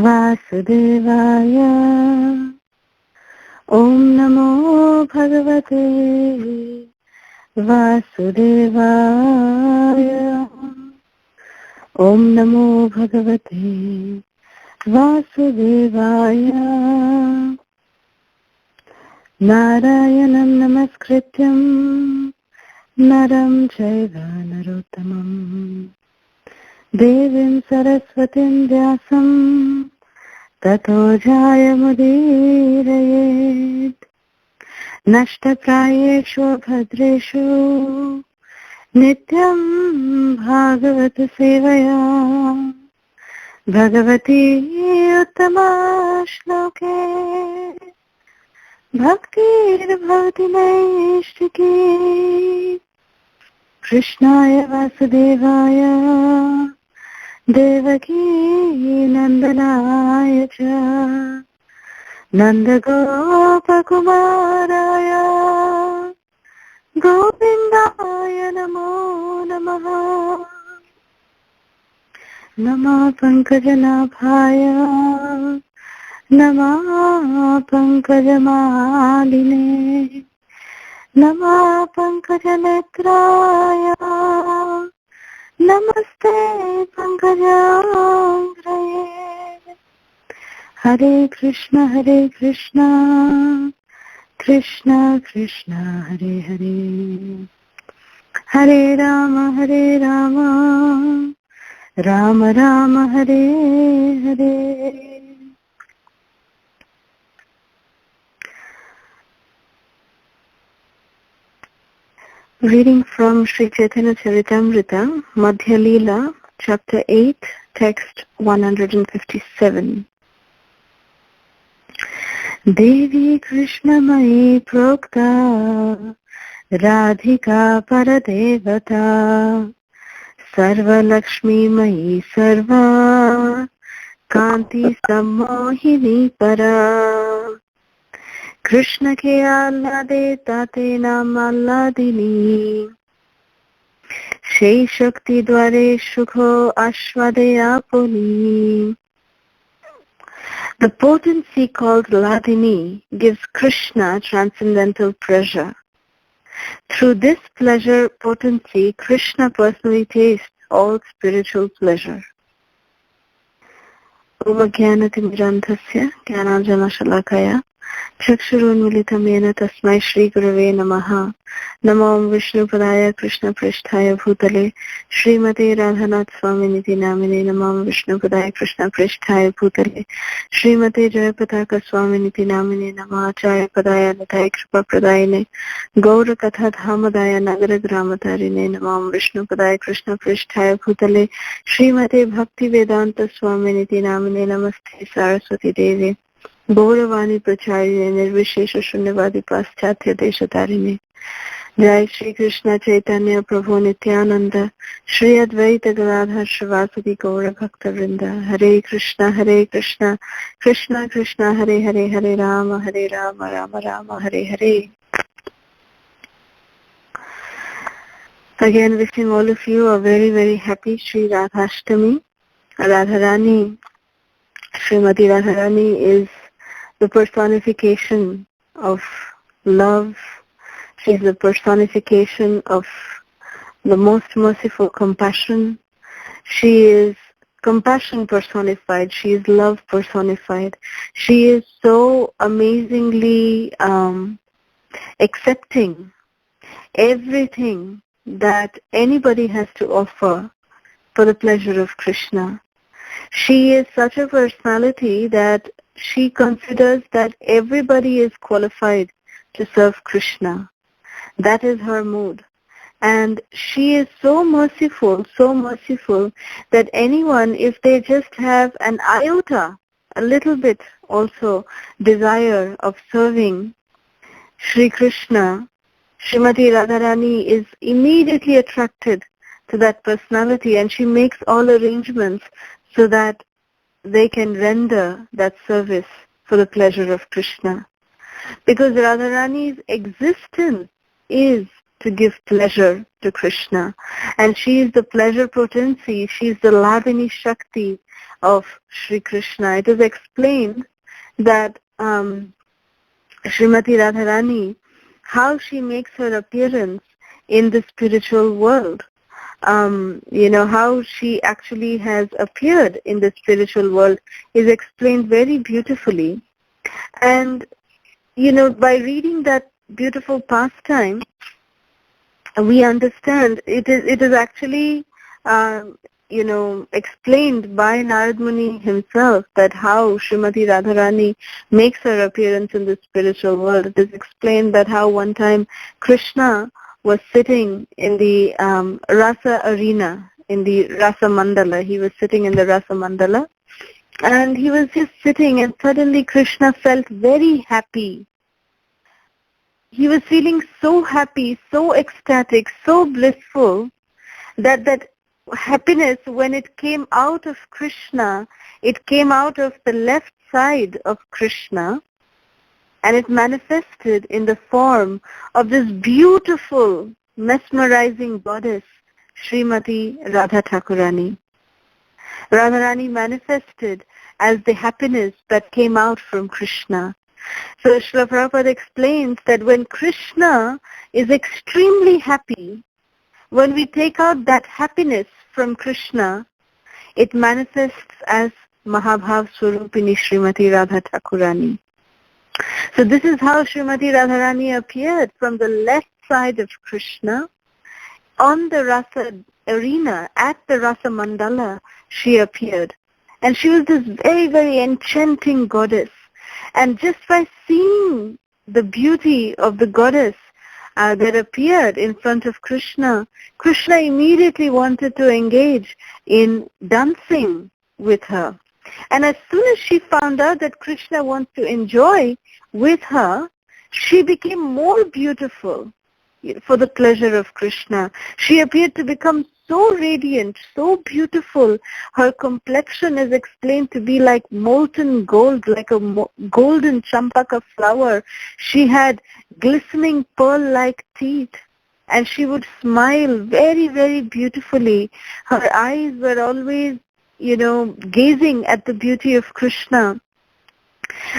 वासुदेवाय ॐ नमो भगवते वासुदेवाय ॐ नमो भगवते वासुदेवाय नारायणं नमस्कृत्यं नरं चैव नरोत्तमम् देवीं सरस्वतीं व्यासं ततो जयमुदीरयेत् नष्टप्रायेषु भद्रेषु नित्यं भागवत सेवया भगवती उत्तमा श्लोके भक्तिर्भवति नैष्टिकी कृष्णाय वासुदेवाय देवकी नंदनाय च नन्दगोपकुमाराय गोविन्दाय नमो नमः नमः पङ्कजनाभाय नमः पङ्कजमालिने नमः पङ्कजनेत्राय नमस्ते पङ्कजाग्रये हरे Krishna Krishna Krishna Hare Hare Hare Ram Ram Ram Hare Hare. Reading from Sri Chaitanya Charitamrita, Madhya Leela, Chapter 8, Text 157. Devi Krishnamayi Prokta Radhika Paradevata Sarva Lakshmi Mayi Sarva Kanti Sammohini Para Krishna ke allade tate naam alladini Shei Shakti dware shukho ashwade apuni. The potency called Ladini gives Krishna transcendental pleasure. Through this pleasure potency, Krishna personally tastes all spiritual pleasure. Om Jnanatimirandhasya Jnananjana Chakshurunmilitam yena tasmai Shri Gurave Namaha. Namo Vishnupadaya Krishna Pristhaya Bhutale Srimate Radhanath Swaminiti Namine. Namo Vishnupadaya Krishna Pristhaya Bhutale Srimate Jayapataka Swaminiti Namine. Namo Acharya Padaya Nathai Kripa Pradayane Gaura Katha Dhamadaya Nagara Gramatarine. Namo Vishnupadaya Krishna Pristhaya Bhutale Srimate Bhakti Vedanta Swaminiti Namine. Namaste Saraswati Devi Gauravani Pracharine Nirvishesha Shunyavadi Paschatya Deshatarine. Jai Shri Krishna Chaitanya Prabhu Nityananda Shri Advaita Gadadhar Shrivasadi Gaura Bhakta Vrinda. Hare Krishna Krishna Krishna Hare Hare Hare Rama Rama Rama Hare Hare. Again wishing all of you a very very happy Shri Radhastami. Radharani, Srimati Radharani is the personification of love. She is the personification of the most merciful compassion. She is compassion personified. She is love personified. She is so amazingly accepting everything that anybody has to offer for the pleasure of Krishna. She is such a personality that she considers that everybody is qualified to serve Krishna. That is her mood. And she is so merciful that anyone, if they just have an iota, a little bit also desire of serving Sri Krishna, Srimati Radharani is immediately attracted to that personality, and she makes all arrangements so that they can render that service for the pleasure of Krishna. Because Radharani's existence is to give pleasure to Krishna. And she is the pleasure potency. She is the Lavini Shakti of Sri Krishna. It is explained that Srimati Radharani, how she makes her appearance in the spiritual world. How she actually has appeared in the spiritual world is explained very beautifully. And, by reading that beautiful pastime, we understand it is actually, explained by Narad Muni himself, that how Srimati Radharani makes her appearance in the spiritual world. It is explained that how one time Krishna was sitting in the Rasa arena, in the Rasa Mandala. He was sitting in the Rasa Mandala, and he was just sitting, and suddenly Krishna felt very happy. He was feeling so happy, so ecstatic, so blissful, that happiness, when it came out of Krishna, it came out of the left side of Krishna, and it manifested in the form of this beautiful, mesmerizing goddess, Srimati Radha Thakurani. Radharani manifested as the happiness that came out from Krishna. So Srila Prabhupada explains that when Krishna is extremely happy, when we take out that happiness from Krishna, it manifests as Mahabhav Swarupini Srimati Radha Thakurani. So this is how Srimati Radharani appeared from the left side of Krishna. On the Rasa arena, at the Rasa Mandala, she appeared. And she was this very, very enchanting goddess. And just by seeing the beauty of the goddess that appeared in front of Krishna, Krishna immediately wanted to engage in dancing with her. And as soon as she found out that Krishna wants to enjoy with her, she became more beautiful for the pleasure of Krishna. She appeared to become so radiant, so beautiful. Her complexion is explained to be like molten gold, like a golden champaka flower. She had glistening pearl-like teeth, and she would smile very, very beautifully. Her eyes were always, gazing at the beauty of Krishna.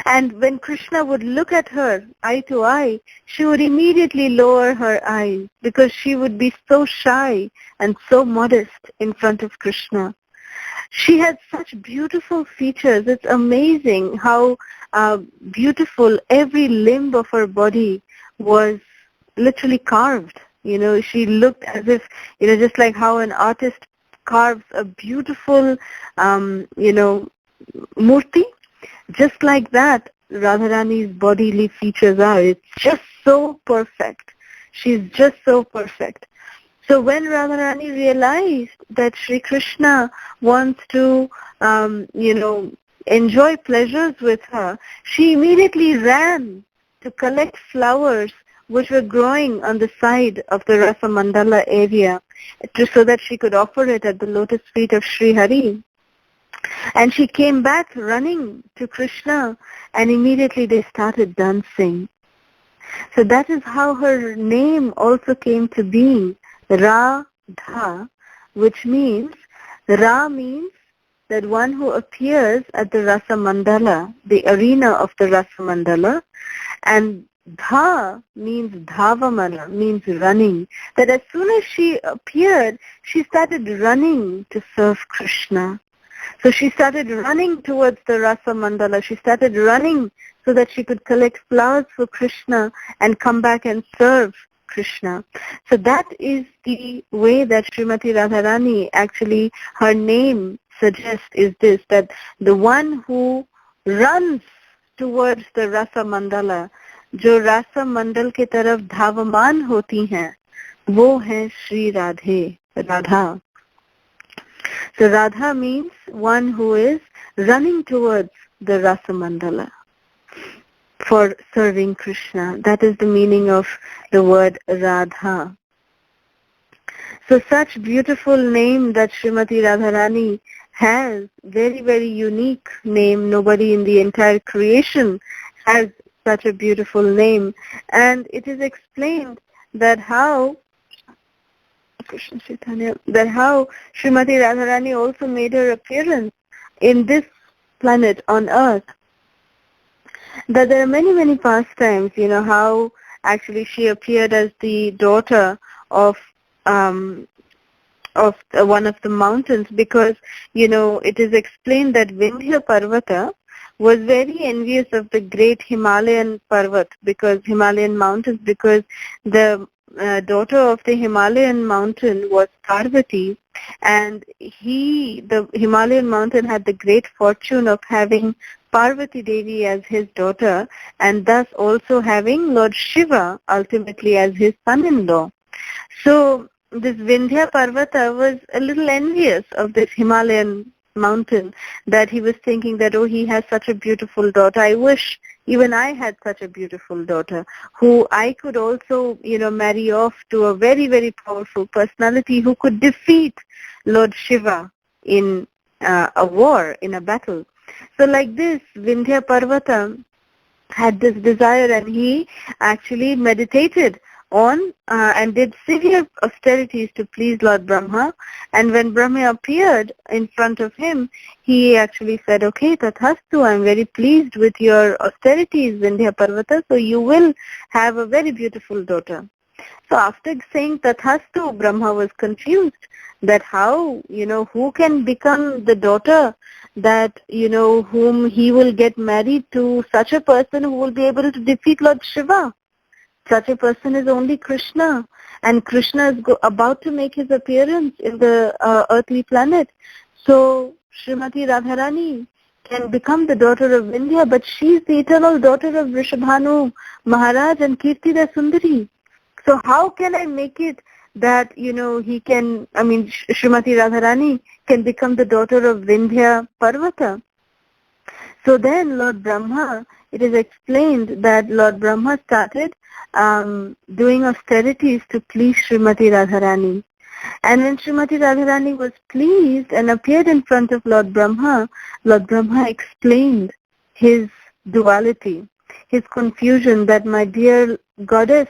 And when Krishna would look at her eye to eye, she would immediately lower her eyes because she would be so shy and so modest in front of Krishna. She had such beautiful features. It's amazing how beautiful every limb of her body was literally carved. She looked as if, just like how an artist carves a beautiful, murti. Just like that, Radharani's bodily features are. It's just so perfect. She's just so perfect. So when Radharani realized that Sri Krishna wants to, enjoy pleasures with her, she immediately ran to collect flowers which were growing on the side of the Rasa Mandala area, so that she could offer it at the lotus feet of Sri Hari. And she came back running to Krishna, and immediately they started dancing. So that is how her name also came to be, Radha, which means, Ra means that one who appears at the Rasa Mandala, the arena of the Rasa Mandala, and Dha means Dhavamana, means running. That as soon as she appeared, she started running to serve Krishna. So she started running towards the Rasa Mandala. She started running so that she could collect flowers for Krishna and come back and serve Krishna. So that is the way that Srimati Radharani, actually her name suggests, is this, that the one who runs towards the Rasa Mandala, जो रासा मंडल के तरफ धावमान होती हैं, वो है Shri Radhe, Radha. So Radha means one who is running towards the Rasa Mandala for serving Krishna. That is the meaning of the word Radha. So such beautiful name that Srimati Radharani has, very, very unique name. Nobody in the entire creation has such a beautiful name. And it is explained that how Krishna Chaitanya, that how Srimati Radharani also made her appearance in this planet on earth. That there are many, many pastimes, how actually she appeared as the daughter of one of the mountains, because, it is explained that Vindhya Parvata was very envious of the great Himalayan Parvat, because Himalayan mountains, because the daughter of the Himalayan mountain was Parvati, and the Himalayan mountain had the great fortune of having Parvati Devi as his daughter, and thus also having Lord Shiva ultimately as his son-in-law. So this Vindhya Parvata was a little envious of this Himalayan mountain, that he was thinking that, he has such a beautiful daughter. I wish even I had such a beautiful daughter who I could also, marry off to a very, very powerful personality who could defeat Lord Shiva in a war, in a battle. So like this, Vindhya Parvata had this desire, and he actually meditated on and did severe austerities to please Lord Brahma. And when Brahma appeared in front of him, he actually said, okay, Tathastu, I'm very pleased with your austerities, Vindhya Parvata, so you will have a very beautiful daughter. So after saying Tathastu, Brahma was confused that how, who can become the daughter that, whom he will get married to, such a person who will be able to defeat Lord Shiva. Such a person is only Krishna, and Krishna is about to make his appearance in the earthly planet. So Srimati Radharani can become the daughter of Vindhya, but she is the eternal daughter of Rishabhanu Maharaj and Kirtida Sundari. So how can I make it that, Srimati Radharani can become the daughter of Vindhya Parvata? So then Lord Brahma, it is explained that Lord Brahma started doing austerities to please Srimati Radharani. And when Srimati Radharani was pleased and appeared in front of Lord Brahma explained his duality, his confusion, that my dear goddess,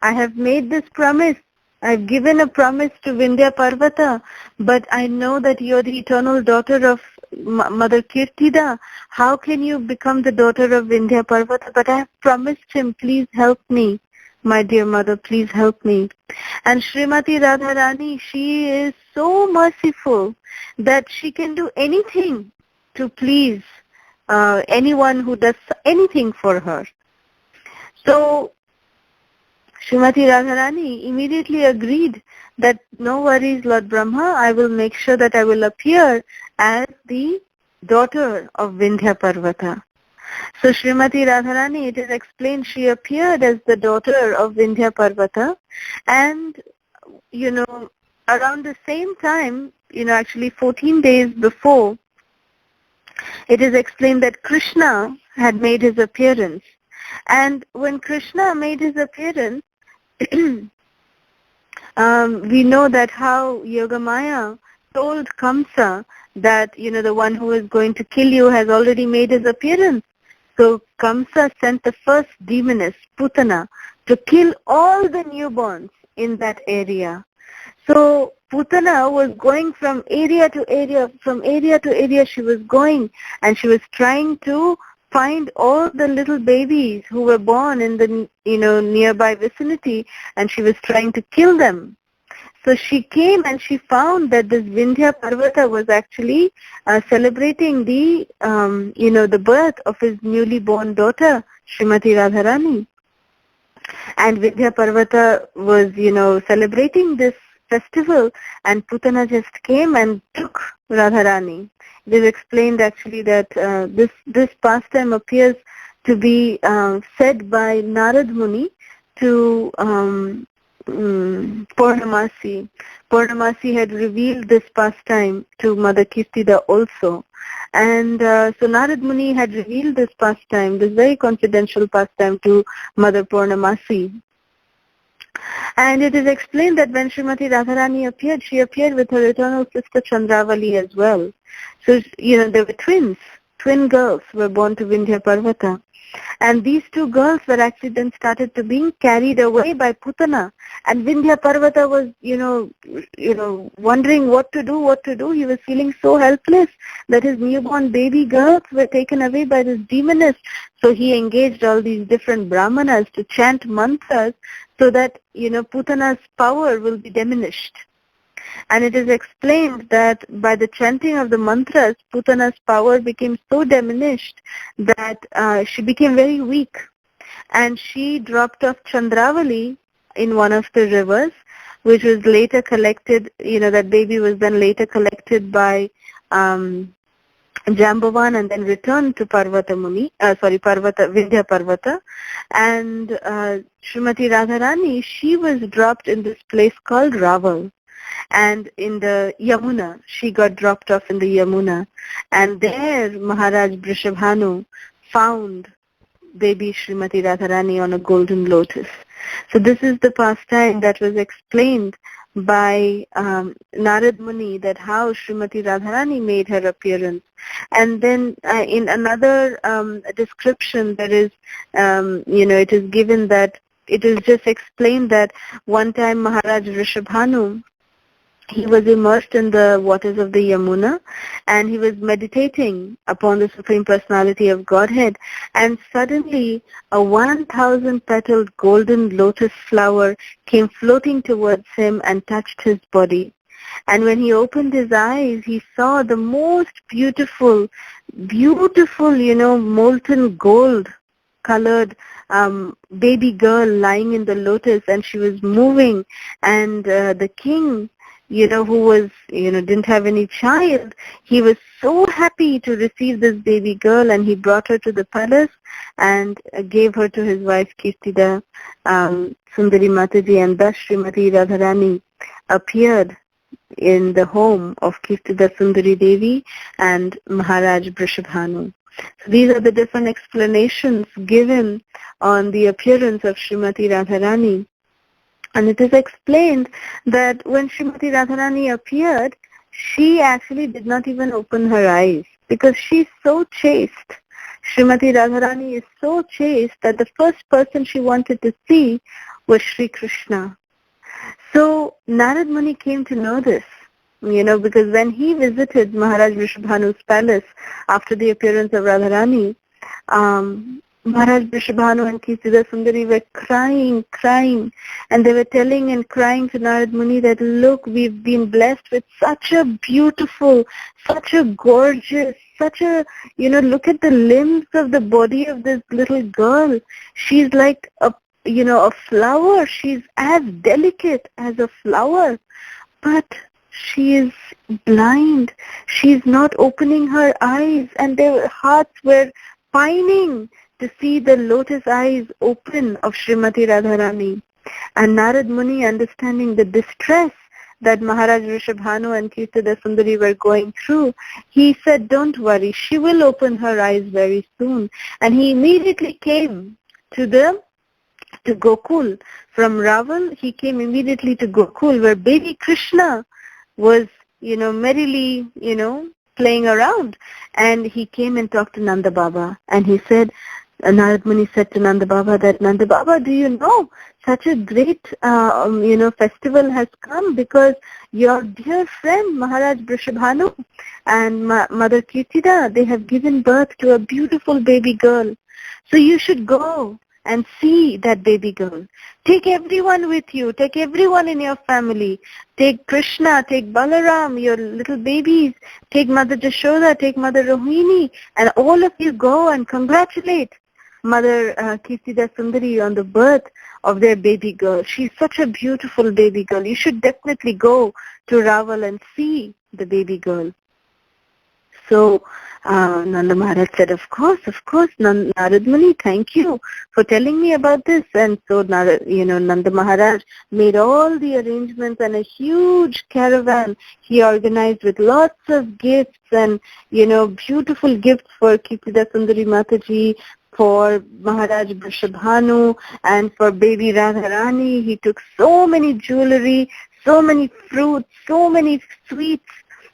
I have made this promise. I've given a promise to Vindhya Parvata, but I know that you're the eternal daughter of Mother Kirtida. How can you become the daughter of Vindhya Parvata? But I have promised him, please help me. My dear mother, please help me. And Srimati Radharani, she is so merciful that she can do anything to please anyone who does anything for her. So Srimati Radharani immediately agreed that no worries, Lord Brahma, I will make sure that I will appear as the daughter of Vindhya Parvata. So Srimati Radharani, it is explained, she appeared as the daughter of Vindhya Parvata, and, around the same time, actually 14 days before, it is explained that Krishna had made his appearance. And when Krishna made his appearance, we know that how Yogamaya told Kamsa that, the one who is going to kill you has already made his appearance. So Kamsa sent the first demoness, Putana, to kill all the newborns in that area. So Putana was going from area to area she was going, and she was trying to find all the little babies who were born in the, nearby vicinity, and she was trying to kill them. So she came and she found that this Vindhya Parvata was actually celebrating the, the birth of his newly born daughter, Srimati Radharani. And Vindhya Parvata was, celebrating this festival, and Putana just came and took Radharani. It is explained actually that this pastime appears to be said by Narad Muni to Purnamasi. Purnamasi had revealed this pastime to Mother Kirtida also. And so Narad Muni had revealed this pastime, this very confidential pastime, to Mother Purnamasi. And it is explained that when Srimati Radharani appeared, she appeared with her eternal sister Chandravali as well. So, they were twins. twin girls were born to Vindhya Parvata. And these two girls were actually then started to being carried away by Putana. And Vindhya Parvata was, wondering what to do. He was feeling so helpless that his newborn baby girls were taken away by this demoness. So he engaged all these different brahmanas to chant mantras so that, Putana's power will be diminished. And it is explained that by the chanting of the mantras, Putana's power became so diminished that she became very weak. And she dropped off Chandravali in one of the rivers, which was later collected, that baby was then later collected by Jambavan and then returned to Vindhya Parvata. And Srimati Radharani, she was dropped in this place called Raval. And in the Yamuna, she got dropped off in the Yamuna. And there Maharaj Vrishabhanu found baby Srimati Radharani on a golden lotus. So this is the pastime that was explained by Narad Muni, that how Srimati Radharani made her appearance. And then in another description there is, it is given that it is just explained that one time Maharaj Vrishabhanu, he was immersed in the waters of the Yamuna and he was meditating upon the Supreme Personality of Godhead, and suddenly a 1,000-petaled golden lotus flower came floating towards him and touched his body. And when he opened his eyes, he saw the most beautiful, molten gold colored baby girl lying in the lotus, and she was moving, and the king, who was, didn't have any child, he was so happy to receive this baby girl, and he brought her to the palace and gave her to his wife Kirtida Sundari Mataji, and thus Srimati Radharani appeared in the home of Kirtida Sundari Devi and Maharaj Vrishabhanu. So these are the different explanations given on the appearance of Srimati Radharani. And it is explained that when Srimati Radharani appeared, she actually did not even open her eyes because she's so chaste. Srimati Radharani is so chaste that the first person she wanted to see was Sri Krishna. So Narad Muni came to know this, because when he visited Maharaj Vrishabhanu's palace after the appearance of Radharani, Maharaj Vrishabhanu and Kirtida Sundari were crying, and they were telling and crying to Narad Muni that, look, we've been blessed with such a beautiful, such a gorgeous, such a, look at the limbs of the body of this little girl. She's like a flower. She's as delicate as a flower, but she is blind. She's not opening her eyes, and their hearts were pining to see the lotus eyes open of Srimati Radharani. And Narad Muni, understanding the distress that Maharaj Vrishabhanu and Kirtida Sundari were going through, he said, don't worry, she will open her eyes very soon. And he immediately came to Gokul. From Raval, he came immediately to Gokul, where baby Krishna was, merrily, playing around. And he came and talked to Nanda Baba. And he said, Narad Muni said to Nanda Baba that, Nanda Baba, do you know, such a great, festival has come because your dear friend Maharaj Vrishabhanu and Mother Kirtida, they have given birth to a beautiful baby girl. So you should go and see that baby girl. Take everyone with you. Take everyone in your family. Take Krishna, take Balaram, your little babies. Take Mother Jashoda, take Mother Rohini, and all of you go and congratulate Mother Kirtida Sundari on the birth of their baby girl. She's such a beautiful baby girl. You should definitely go to Raval and see the baby girl. So Nanda Maharaj said, of course, Narad Muni, thank you for telling me about this. And so, Nanda Maharaj made all the arrangements, and a huge caravan he organized with lots of gifts and, beautiful gifts for Kirtida Sundari Mataji, for Maharaj Vrishabhanu, and for baby Radharani. He took so many jewelry, so many fruits, so many sweets,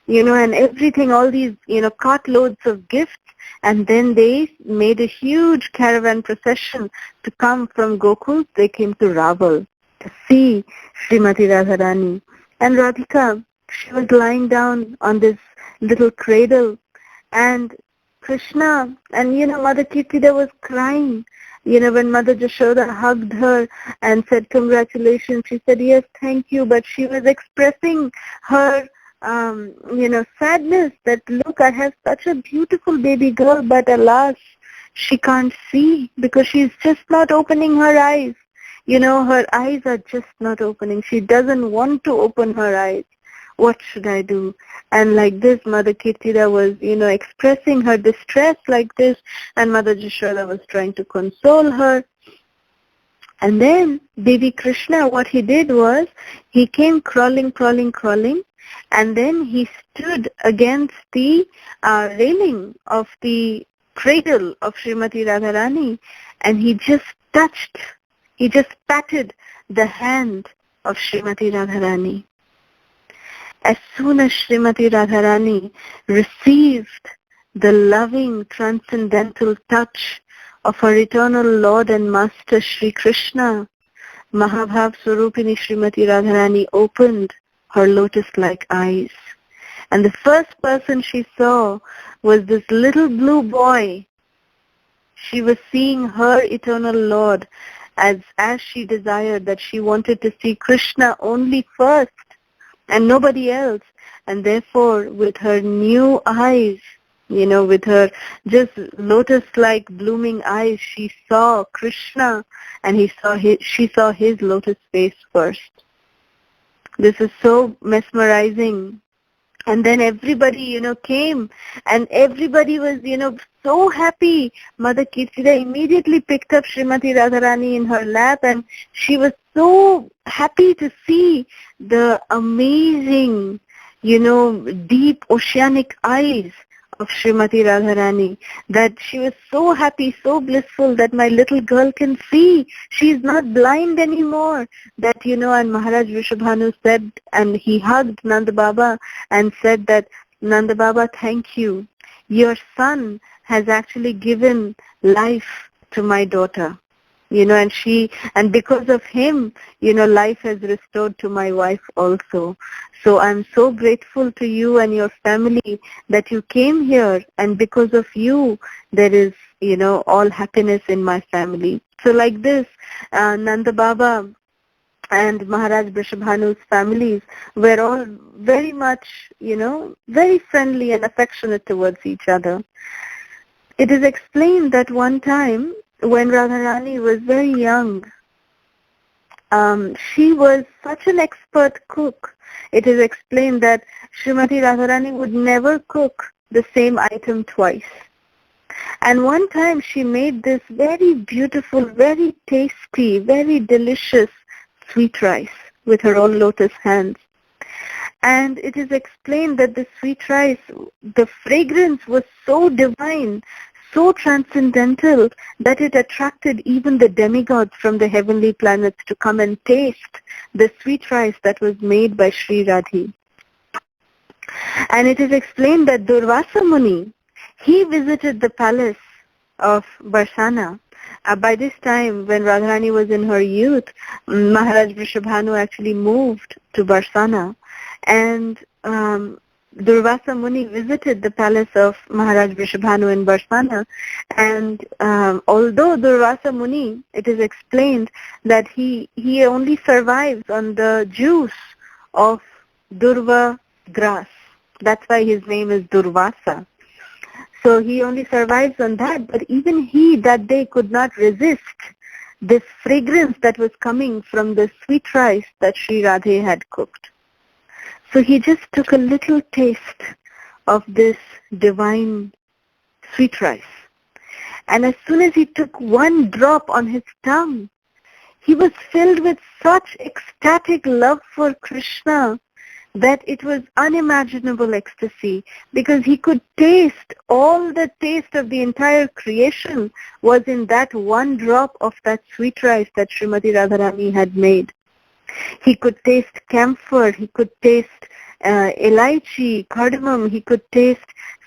and everything, all these, cartloads of gifts. And then they made a huge caravan procession to come from Gokul. They came to Raval to see Srimati Radharani. And Radhika, she was lying down on this little cradle, and Krishna and, Mother Kirtida was crying. When Mother Jashoda hugged her and said, congratulations, she said, yes, thank you. But she was expressing her, sadness that, look, I have such a beautiful baby girl, but alas, she can't see because she's just not opening her eyes. Her eyes are just not opening. She doesn't want to open her eyes. What should I do? And like this, Mother Kirtida was, expressing her distress like this, and Mother Jashoda was trying to console her. And then Baby Krishna, what he did was, he came crawling, and then he stood against the railing of the cradle of Srimati Radharani, and he just patted the hand of Srimati Radharani. As soon as Srimati Radharani received the loving transcendental touch of her eternal Lord and Master Sri Krishna, Mahabhav Swarupini Srimati Radharani opened her lotus-like eyes. And the first person she saw was this little blue boy. She was seeing her eternal Lord as she desired, that she wanted to see Krishna only first and nobody else. And therefore, with her new eyes, with her just lotus-like blooming eyes, she saw Krishna, and she saw his lotus face first. This is so mesmerizing. And then everybody, came, and everybody was, so happy. Mother Kirtida immediately picked up Srimati Radharani in her lap, and she was so happy to see the amazing, deep oceanic eyes of Srimati Radharani, that she was so happy, so blissful that my little girl can see. She's not blind anymore. That, and Maharaj Vrishabhanu said, and he hugged Nanda Baba and said that, Nanda Baba, thank you. Your son has actually given life to my daughter. And because of him, life has restored to my wife also. So I'm so grateful to you and your family that you came here, and because of you, there is, all happiness in my family. So like this, Nanda Baba and Maharaj Vrishabhanu's families were all very much, very friendly and affectionate towards each other. It is explained that one time, when Radharani was very young, she was such an expert cook. It is explained that Srimati Radharani would never cook the same item twice. And one time she made this very beautiful, very tasty, very delicious sweet rice with her own lotus hands. And it is explained that the sweet rice, the fragrance was so divine, so transcendental, that it attracted even the demigods from the heavenly planets to come and taste the sweet rice that was made by Sri Radhi. And it is explained that Durvasa Muni, he visited the palace of Barsana. By this time, when Radharani was in her youth, Maharaj Vrishabhanu actually moved to Barsana. And Durvasa Muni visited the palace of Maharaj Vrishabhanu in Barsana, and although Durvasa Muni, it is explained that he only survives on the juice of Durva grass. That's why his name is Durvasa. So he only survives on that, but even he that day could not resist this fragrance that was coming from the sweet rice that Sri Radhe had cooked. So he just took a little taste of this divine sweet rice. And as soon as he took one drop on his tongue, he was filled with such ecstatic love for Krishna that it was unimaginable ecstasy, because he could taste all the taste of the entire creation was in that one drop of that sweet rice that Srimati Radharani had made. He could taste camphor, he could taste elaichi, cardamom, he could taste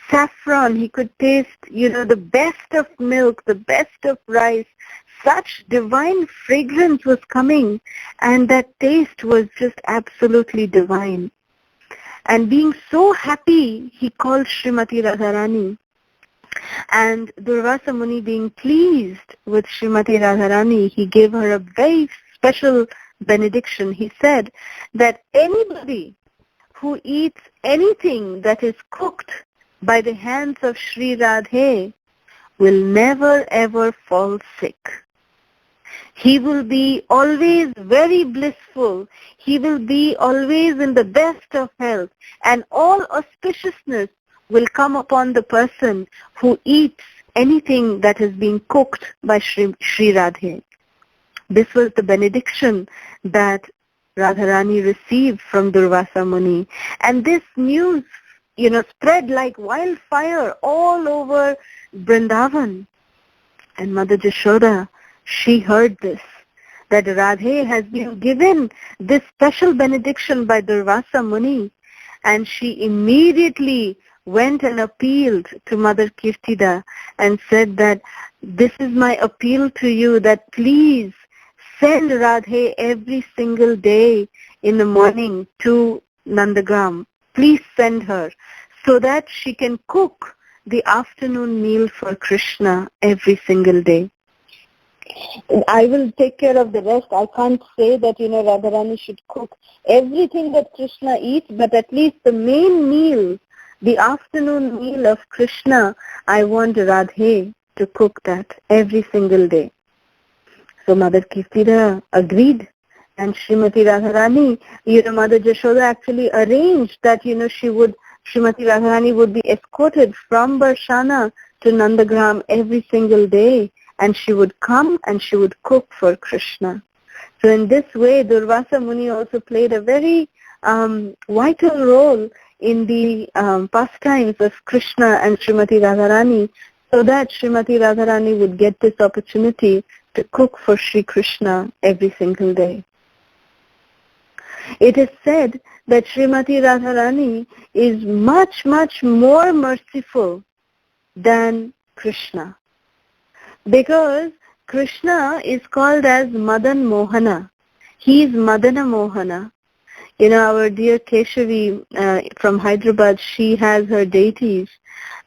saffron, he could taste, the best of milk, the best of rice. Such divine fragrance was coming, and that taste was just absolutely divine. And being so happy, he called Srimati Radharani. And Durvasa Muni, being pleased with Srimati Radharani, he gave her a very special benediction. He said that anybody who eats anything that is cooked by the hands of Sri Radhe will never ever fall sick. He will be always very blissful. He will be always in the best of health. And all auspiciousness will come upon the person who eats anything that is being cooked by Sri Radhe. This was the benediction that Radharani received from Durvasa Muni. And this news, spread like wildfire all over Vrindavan. And Mother Jashoda, she heard this, that Radhe has been given this special benediction by Durvasa Muni, and she immediately went and appealed to Mother Kirtida and said that this is my appeal to you, that please send Radhe every single day in the morning to Nandagam. Please send her so that she can cook the afternoon meal for Krishna every single day. I will take care of the rest. I can't say that, Radharani should cook everything that Krishna eats, but at least the main meal, the afternoon meal of Krishna, I want Radhe to cook that every single day. So Mother Kirtida agreed, and Srimati Radharani, Mother Jashoda actually arranged that, Srimati Radharani would be escorted from Barshana to Nandagram every single day, and she would come and she would cook for Krishna. So in this way, Durvasa Muni also played a very vital role in the pastimes of Krishna and Srimati Radharani, so that Srimati Radharani would get this opportunity to cook for Sri Krishna every single day. It is said that Srimati Radharani is much, much more merciful than Krishna, because Krishna is called as Madan Mohana. He is Madana Mohana. Our dear Keshavi from Hyderabad, she has her deities.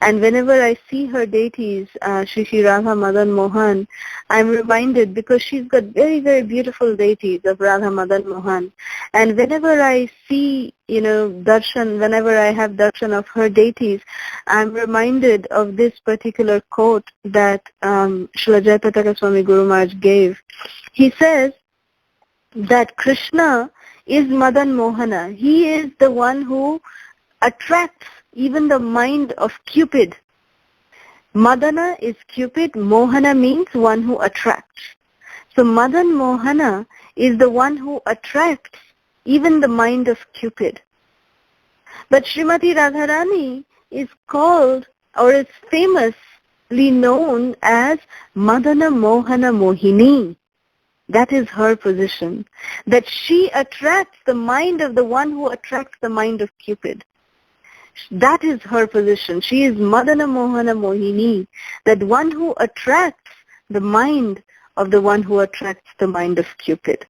And whenever I see her deities, Shri Radha Madan Mohan, I'm reminded, because she's got very, very beautiful deities of Radha Madan Mohan. And whenever I see, darshan, whenever I have darshan of her deities, I'm reminded of this particular quote that Srila Jayapataka Swami Guru Maharaj gave. He says that Krishna is Madan Mohana. He is the one who attracts even the mind of Cupid. Madana is Cupid. Mohana means one who attracts. So Madan Mohana is the one who attracts even the mind of Cupid. But Srimati Radharani is called, or is famously known as Madana Mohana Mohini. That is her position, that she attracts the mind of the one who attracts the mind of Cupid. That is her position. She is Madana Mohana Mohini, that one who attracts the mind of the one who attracts the mind of Cupid.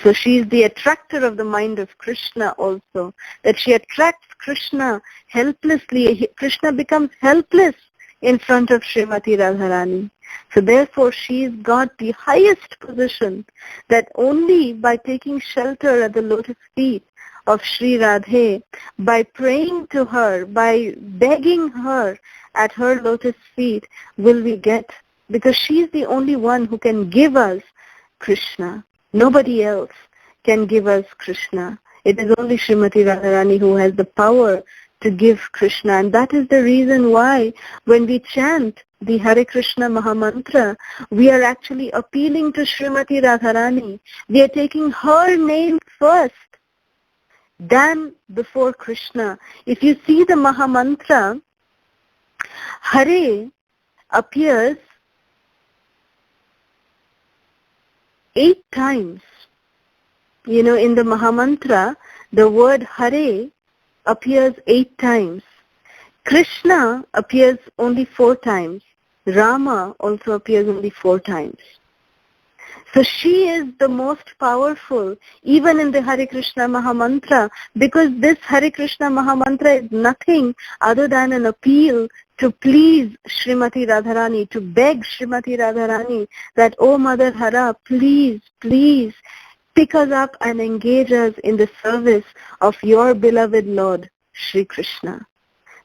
So she is the attractor of the mind of Krishna also, that she attracts Krishna helplessly. Krishna becomes helpless in front of Srimati Radharani. So therefore she's got the highest position, that only by taking shelter at the lotus feet of Sri Radhe, by praying to her, by begging her at her lotus feet, will we get, because she's the only one who can give us Krishna. Nobody else can give us Krishna. It is only Srimati Radharani who has the power to give Krishna. And that is the reason why when we chant the Hare Krishna Mahamantra, we are actually appealing to Srimati Radharani. We are taking her name first than before Krishna. If you see the Mahamantra, Hare appears 8 times. in the Mahamantra, the word Hare appears 8 times. Krishna appears only 4 times. Rama also appears only 4 times. So she is the most powerful, even in the Hare Krishna Mahamantra, because this Hare Krishna Mahamantra is nothing other than an appeal to please Srimati Radharani, to beg Srimati Radharani that, oh Mother Hara, please, please, pick us up and engage us in the service of your beloved Lord, Shri Krishna.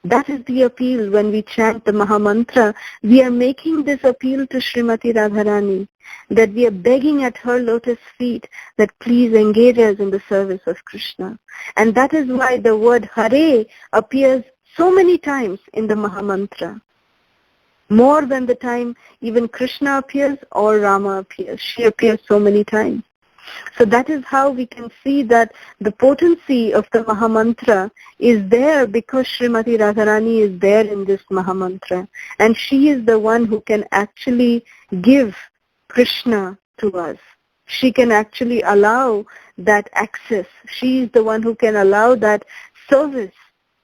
That is the appeal when we chant the Mahamantra. We are making this appeal to Srimati Radharani, that we are begging at her lotus feet that please engage us in the service of Krishna. And that is why the word Hare appears so many times in the Mahamantra. More than the time even Krishna appears or Rama appears. She appears so many times. So that is how we can see that the potency of the Mahamantra is there because Srimati Radharani is there in this Mahamantra. And she is the one who can actually give Krishna to us. She can actually allow that access. She is the one who can allow that service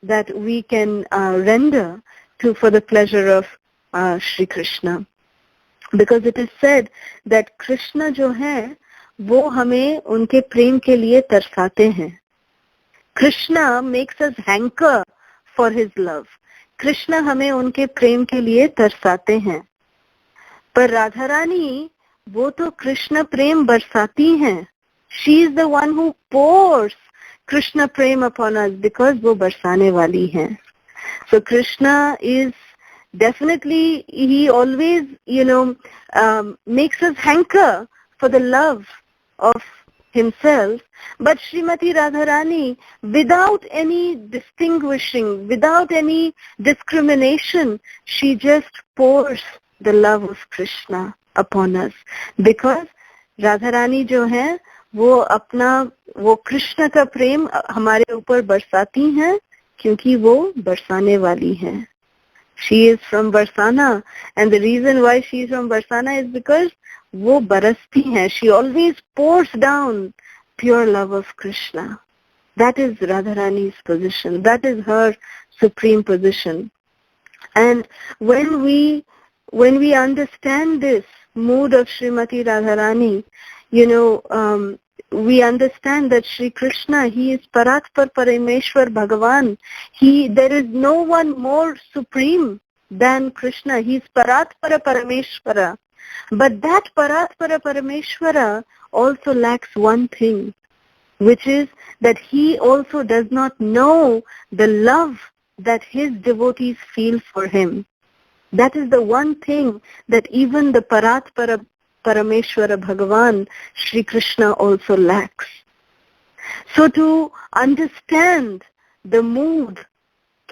that we can render for the pleasure of Shri Krishna. Because it is said that Krishna jo hai, वो हमें उनके प्रेम के लिए तरसाते हैं. Krishna makes us hanker for his love. Krishna हमें उनके प्रेम के लिए तरसाते हैं. पर राधा रानी वो तो कृष्ण प्रेम बरसाती हैं. She is the one who pours Krishna prem upon us because वो बरसाने वाली हैं. So Krishna is definitely, he always, makes us hanker for the love of himself, but Srimati Radharani, without any distinguishing, without any discrimination, she just pours the love of Krishna upon us. Because Radharani जो है वो कृष्ण का प्रेम हमारे ऊपर बरसाती हैं क्योंकि वो बरसाने वाली हैं. She is from Barsana, and the reason why she is from Barsana is because वो बरसती हैं. She always pours down pure love of Krishna. That is Radharani's position. That is her supreme position. And when we understand this mood of Srimati Radharani, we understand that Shri Krishna, he is Paratpar Parameshwar Bhagavan. There is no one more supreme than Krishna. He is Paratpara Parameshwara. But that Paratpara Parameshwara also lacks one thing, which is that he also does not know the love that his devotees feel for him. That is the one thing that even the Paratpara Parameshwara Bhagavan, Shri Krishna, also lacks. So to understand the mood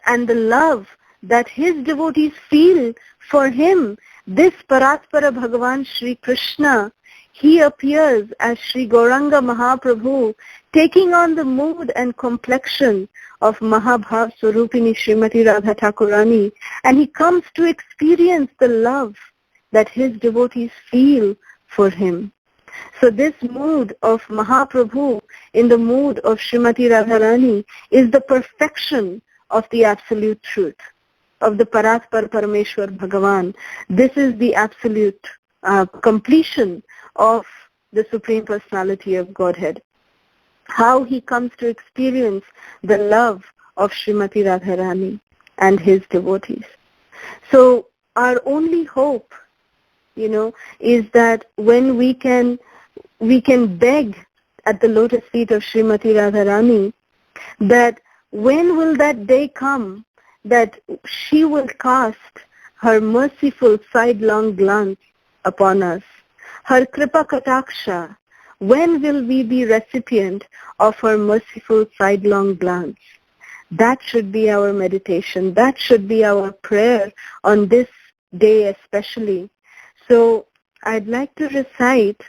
and the love that his devotees feel for him, this Paratpara Bhagavan Shri Krishna, he appears as Shri Gauranga Mahaprabhu, taking on the mood and complexion of Mahabhav Swarupini Srimati Radha Thakurani, and he comes to experience the love that his devotees feel for him. So this mood of Mahaprabhu in the mood of Srimati Radharani is the perfection of the absolute truth, of the Paratpar Parameshwar Bhagavan. This is the absolute completion of the Supreme Personality of Godhead. How he comes to experience the love of Srimati Radharani and his devotees. So our only hope, is that when we can beg at the lotus feet of Srimati Radharani, that when will that day come that she will cast her merciful sidelong glance upon us, her kripa kataksha. When will we be recipient of her merciful sidelong glance? That should be our meditation. That should be our prayer on this day especially. So I'd like to recite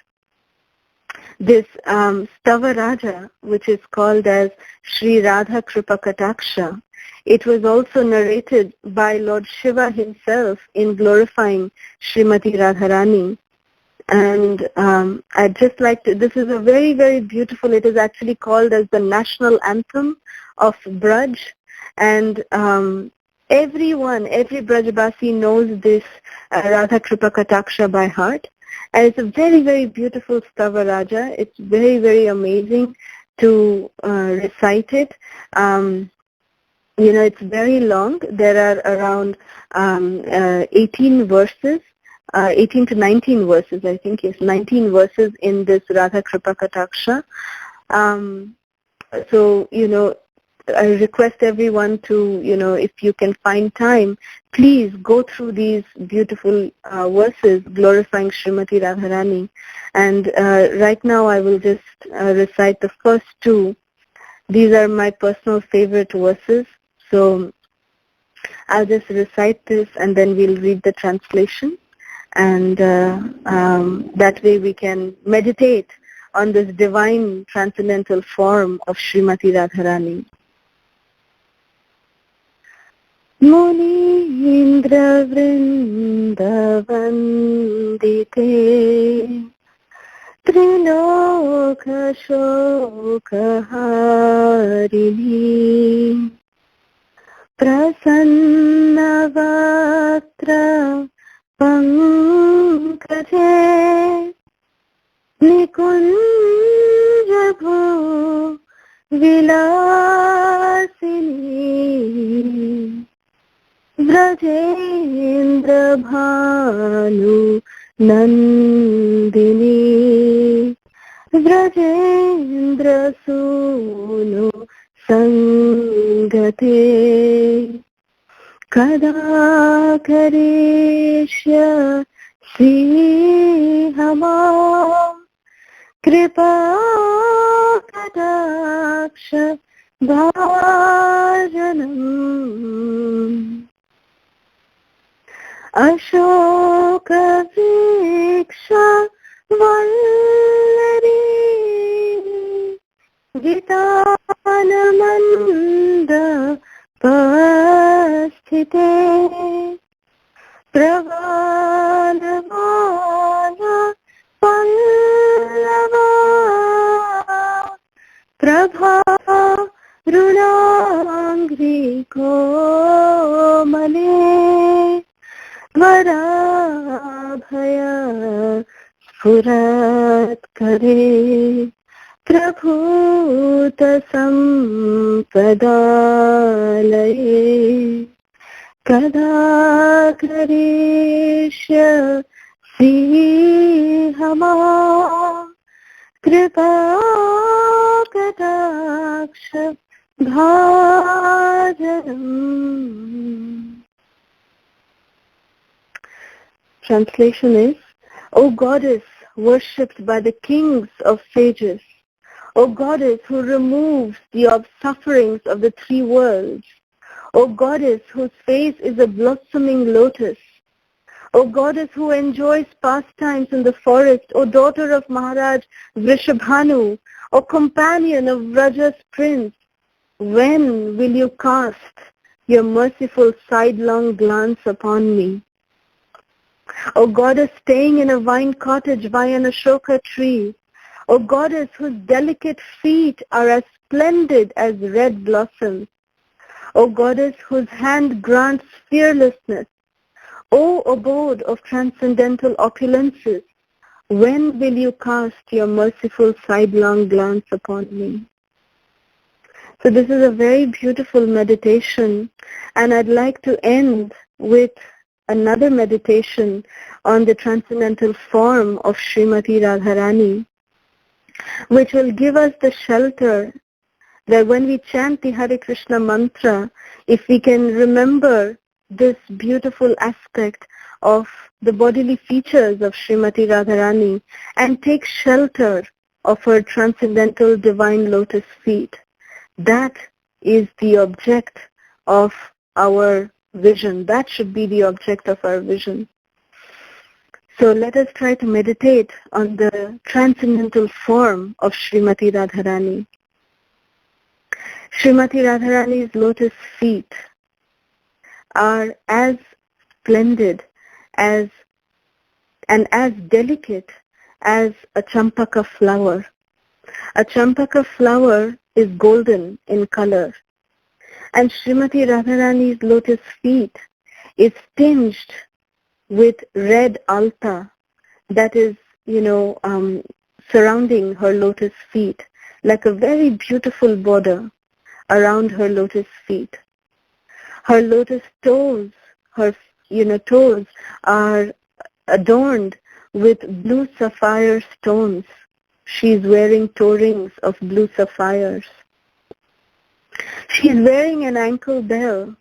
this Stava Raja, which is called as Sri Radha Kripa Kataksha. It was also narrated by Lord Shiva himself in glorifying Srimati Radharani. And I'd just like to, this is a very, very beautiful, it is actually called as the national anthem of Braj. And everyone, every Brajbasi knows this Radha Kripa Kataksha by heart. And it's a very, very beautiful stava, Raja. It's very, very amazing to recite it. It's very long. There are around 18 verses, 18 to 19 verses, I think, yes, 19 verses in this Radha Kripa Kataksha. I request everyone to, if you can find time, please go through these beautiful verses glorifying Srimati Radharani. And right now I will just recite the first two. These are my personal favorite verses. So I'll just recite this and then we'll read the translation. And that way we can meditate on this divine transcendental form of Srimati Radharani. Munindra Vrindavandite Triloka Shokaharini Prasannavatra Pankaje Nikunjabhu Vilasini Vrajendra Bhanu Nandini Vrajendra Sunu Sangate Kada Karishya Srihamam Kripa Kadaksha Bhajanam Ashoka Viksha Vallari Vitanamanda Pasthite Pravanavana Pallava Prabha Runangri Komale Varabhaya Sfurat Kare Prabhuta Sampadalaye Kada Karishya Srihama Kripa Kadaksha Bhajanam. Translation is, O Goddess worshipped by the kings of sages, O Goddess who removes the sufferings of the three worlds, O Goddess whose face is a blossoming lotus, O Goddess who enjoys pastimes in the forest, O daughter of Maharaj Vrishabhanu, O companion of Vraja's prince, when will you cast your merciful sidelong glance upon me? O Goddess staying in a vine cottage by an Ashoka tree, O Goddess whose delicate feet are as splendid as red blossoms, O Goddess whose hand grants fearlessness, O abode of transcendental opulences, when will you cast your merciful sidelong glance upon me? So this is a very beautiful meditation, and I'd like to end with another meditation on the transcendental form of Srimati Radharani, which will give us the shelter that when we chant the Hare Krishna mantra, if we can remember this beautiful aspect of the bodily features of Srimati Radharani and take shelter of her transcendental divine lotus feet, that is the object of our vision. That should be the object of our vision. So let us try to meditate on the transcendental form of Srimati Radharani. Srimati Radharani's lotus feet are as splendid, as and as delicate as a champaka flower. A champaka flower is golden in color, and Srimati Radharani's lotus feet is tinged with red alta that is, surrounding her lotus feet, like a very beautiful border around her lotus feet. Her lotus toes, toes are adorned with blue sapphire stones. She's wearing toe rings of blue sapphires. She's wearing an ankle bell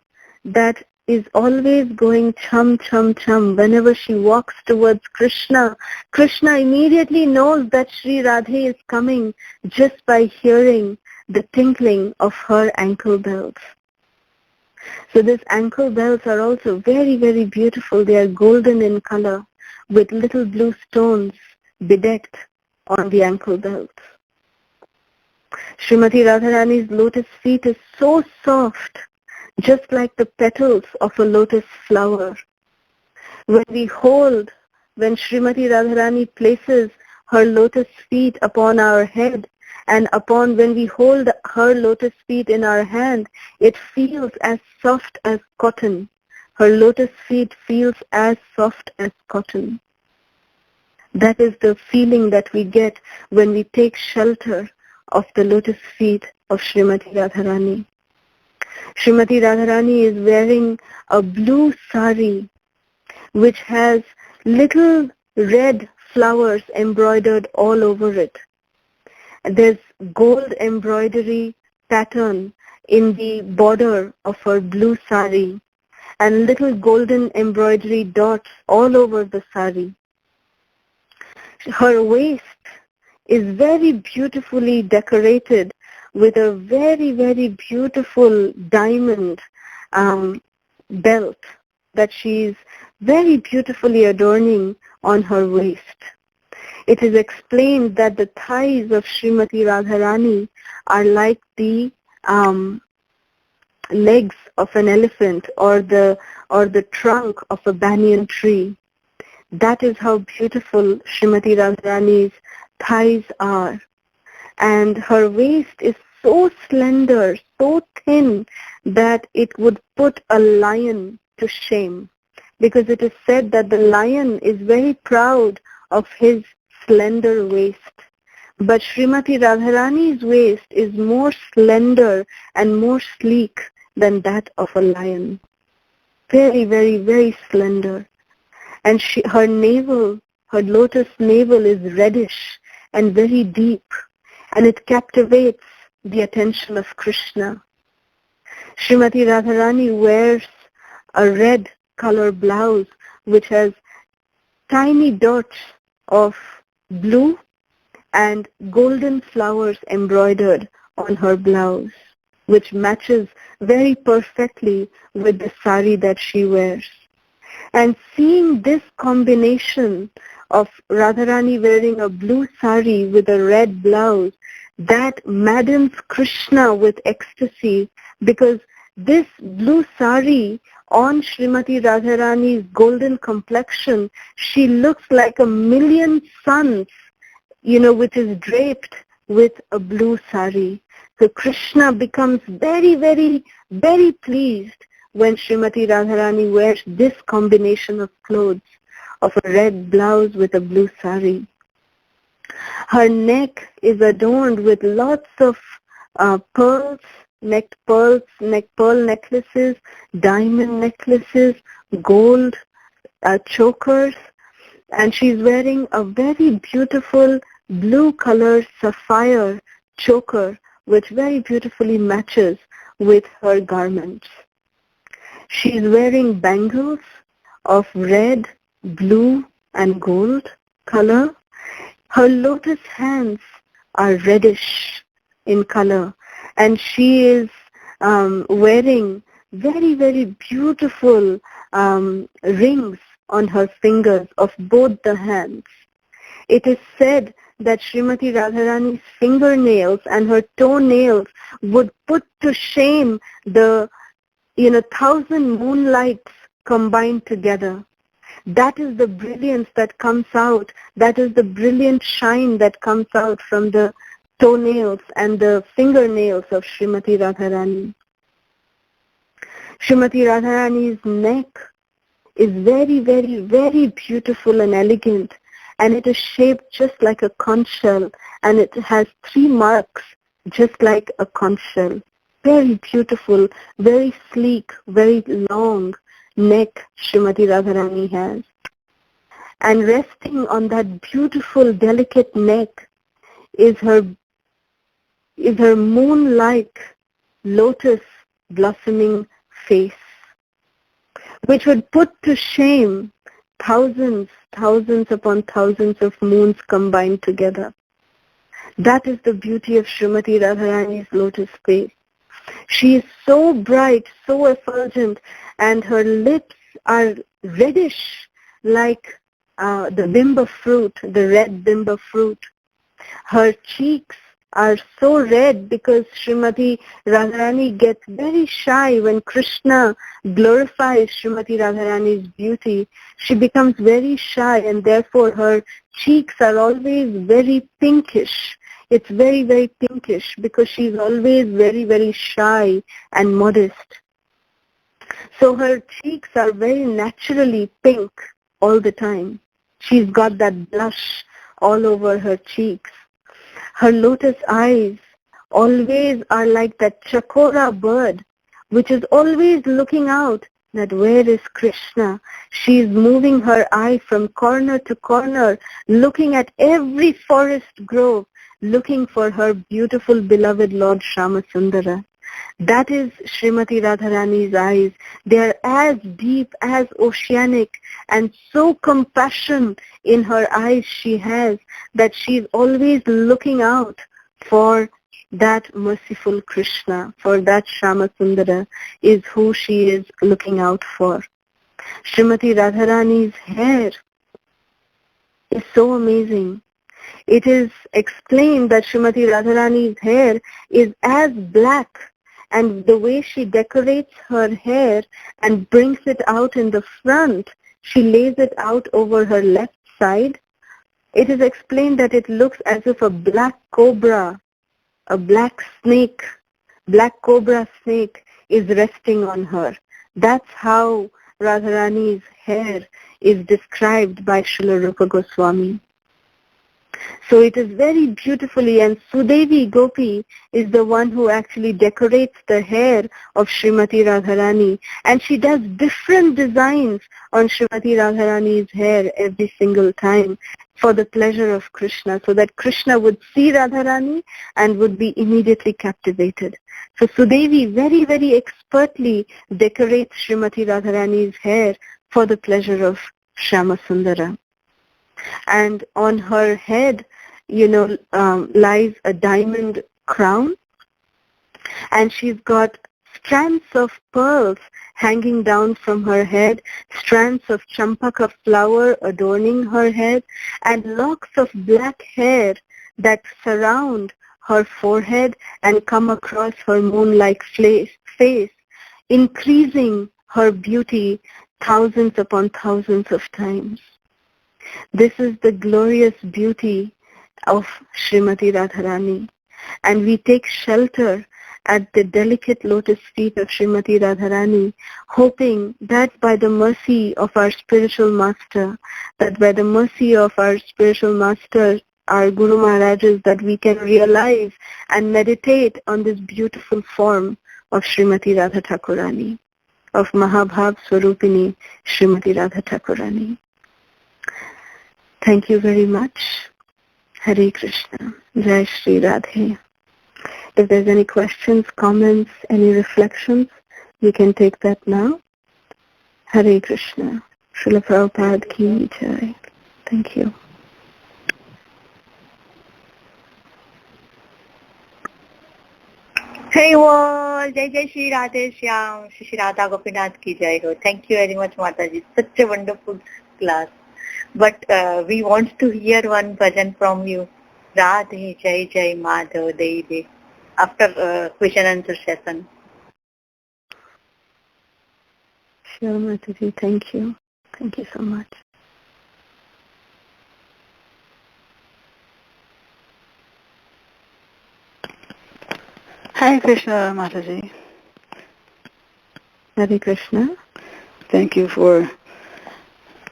that is always going chum, chum, chum. Whenever she walks towards Krishna, Krishna immediately knows that Sri Radhe is coming just by hearing the tinkling of her ankle bells. So these ankle bells are also very, very beautiful. They are golden in color with little blue stones bedecked on the ankle bells. Srimati Radharani's lotus feet is so soft, just like the petals of a lotus flower. When Srimati Radharani places her lotus feet upon our head, and when we hold her lotus feet in our hand, it feels as soft as cotton. Her lotus feet feels as soft as cotton. That is the feeling that we get when we take shelter of the lotus feet of Srimati Radharani. Srimati Radharani is wearing a blue sari which has little red flowers embroidered all over it. There's gold embroidery pattern in the border of her blue sari and little golden embroidery dots all over the sari. Her waist is very beautifully decorated with a very, very beautiful diamond belt that she's very beautifully adorning on her waist. It is explained that the thighs of Srimati Radharani are like the legs of an elephant or the trunk of a banyan tree. That is how beautiful Srimati Radharani's thighs are. And her waist is so slender, so thin, that it would put a lion to shame. Because it is said that the lion is very proud of his slender waist. But Srimati Radharani's waist is more slender and more sleek than that of a lion. Very, very, very slender. And her lotus navel is reddish and very deep, and it captivates the attention of Krishna. Srimati Radharani wears a red color blouse which has tiny dots of blue and golden flowers embroidered on her blouse, which matches very perfectly with the sari that she wears. And seeing this combination of Radharani wearing a blue sari with a red blouse, that maddens Krishna with ecstasy, because this blue sari on Srimati Radharani's golden complexion, she looks like a million suns, which is draped with a blue sari. So Krishna becomes very, very, very pleased when Srimati Radharani wears this combination of clothes of a red blouse with a blue sari. Her neck is adorned with lots of pearl necklaces, diamond necklaces, gold chokers, and she's wearing a very beautiful blue color sapphire choker which very beautifully matches with her garments. She's wearing bangles of red, blue and gold color. Her lotus hands are reddish in color, and she is wearing very, very beautiful rings on her fingers of both the hands. It is said that Srimati Radharani's fingernails and her toenails would put to shame the 1,000 moonlights combined together. That is the brilliance that comes out. That is the brilliant shine that comes out from the toenails and the fingernails of Srimati Radharani. Srimati Radharani's neck is very, very, very beautiful and elegant, and it is shaped just like a conch shell, and it has 3 marks just like a conch shell. Very beautiful, very sleek, very long neck Srimati Radharani has. And resting on that beautiful, delicate neck is her moon-like lotus blossoming face, which would put to shame thousands upon thousands of moons combined together. That is the beauty of Srimati Radharani's lotus face. She is so bright, so effulgent, and her lips are reddish like the bimba fruit, the red bimba fruit. Her cheeks are so red because Srimati Radharani gets very shy when Krishna glorifies Srimati Radharani's beauty. She becomes very shy, and therefore her cheeks are always very pinkish. It's very, very pinkish because she's always very, very shy and modest. So her cheeks are very naturally pink all the time. She's got that blush all over her cheeks. Her lotus eyes always are like that chakora bird, which is always looking out that where is Krishna. She is moving her eye from corner to corner, looking at every forest grove, looking for her beautiful beloved Lord Shyamasundara. That is Srimati Radharani's eyes. They are as deep, as oceanic, and so compassion in her eyes she has that she is always looking out for that merciful Krishna, for that Shyamasundara is who she is looking out for. Srimati Radharani's hair is so amazing. It is explained that Srimati Radharani's hair is as black, and the way she decorates her hair and brings it out in the front, she lays it out over her left side. It is explained that it looks as if a black cobra, a black snake, black cobra snake is resting on her. That's how Radharani's hair is described by Srila Rupa Goswami. So it is very beautifully, and Sudevi Gopi is the one who actually decorates the hair of Srimati Radharani, and she does different designs on Srimati Radharani's hair every single time for the pleasure of Krishna, so that Krishna would see Radharani and would be immediately captivated. So Sudevi very, very expertly decorates Srimati Radharani's hair for the pleasure of Shyamasundara. And on her head, lies a diamond crown, and she's got strands of pearls hanging down from her head, strands of champaka flower adorning her head, and locks of black hair that surround her forehead and come across her moon-like face, increasing her beauty thousands upon thousands of times. This is the glorious beauty of Srimati Radharani, and we take shelter at the delicate lotus feet of Srimati Radharani, hoping that by the mercy of our spiritual master, our Guru Maharajas, that we can realize and meditate on this beautiful form of Srimati Radha Thakurani, of Mahabhav Swarupini Srimati Radha Thakurani. Thank you very much. Hare Krishna. Jai Shri Radhe. If there's any questions, comments, any reflections, we can take that now. Hare Krishna. Srila Prabhupada ki jai. Thank you. Hey all, Jai Jai Shri Radhe Shyam, Shri Radha Gopinath ki jai ho. Thank you very much, Mataji. Such a wonderful class. But we want to hear one bhajan from you. Radhe Jai Jai Madhav Devi. After question answer session. Sure, Mataji. Thank you. Thank you so much. Hare Krishna, Mataji. Hare Krishna. Thank you for,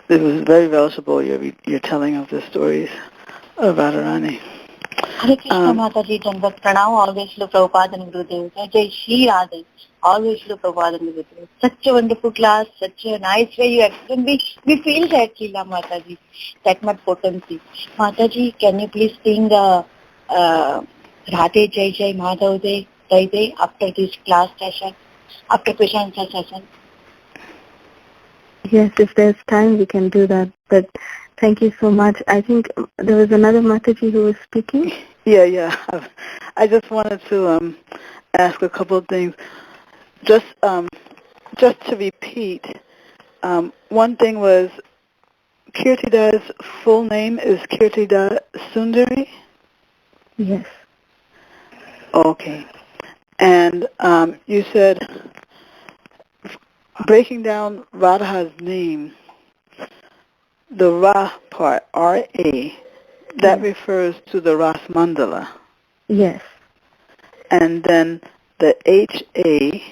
it was very valuable, your telling of the stories of Radharani. Hare Krishna Mataji, Dandat Pranam, always Shri Prabhupada and Gurudev. Jai Shri Radhe, always Shri Prabhupada and Gurudev. Such a wonderful class, such a nice way you explain. We feel that, Leela Mataji, that much potency. Mataji, can you please sing Radhe Jai Jai Madhav Jai Jai after this class session, after question answer session? Yes, if there's time, we can do that. But thank you so much. I think there was another Mataji who was speaking. Yeah. I just wanted to ask a couple of things. Just to repeat, one thing was Kirtida's full name is Kirtida Sundari? Yes. Okay. And you said, breaking down Radha's name, the Ra part, R-A, that refers to the Ras Mandala. Yes. And then the H-A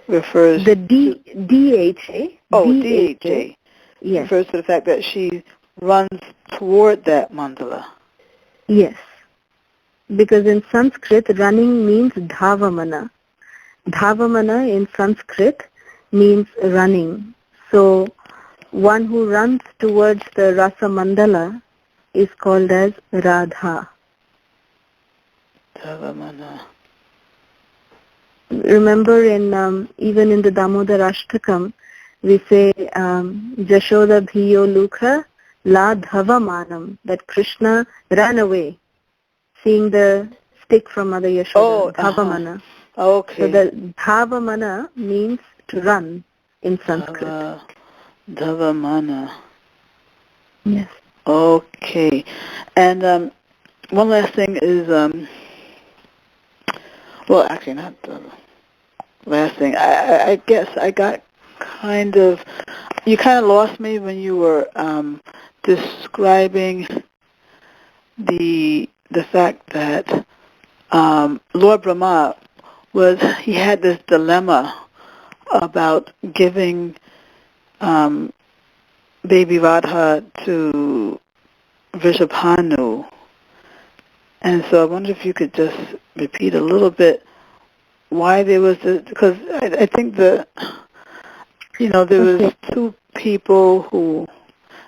refers the D-H-A. Oh, D-H-A. Yes. Refers to the fact that she runs toward that mandala. Yes. Because in Sanskrit, running means dhavamana. Dhavamana in Sanskrit means running. So one who runs towards the Rasa Mandala is called as Radha. Dhavamana. Remember, even in the Damodar Ashtakam, we say Jashoda Bhiyo Lukha La Dhavamanam, that Krishna ran away, seeing the stick from Mother Yashoda, Dhavamana. Okay. So the Dhavamana means to run in Sanskrit. Dhavamana. Yes. Okay. And one last thing is, well, actually not the last thing. I guess I got you kind of lost me when you were describing the fact that Lord Brahma he had this dilemma about giving baby Radha to Vrishabhanu. And so I wonder if you could just repeat a little bit why there was because I think there was two people who,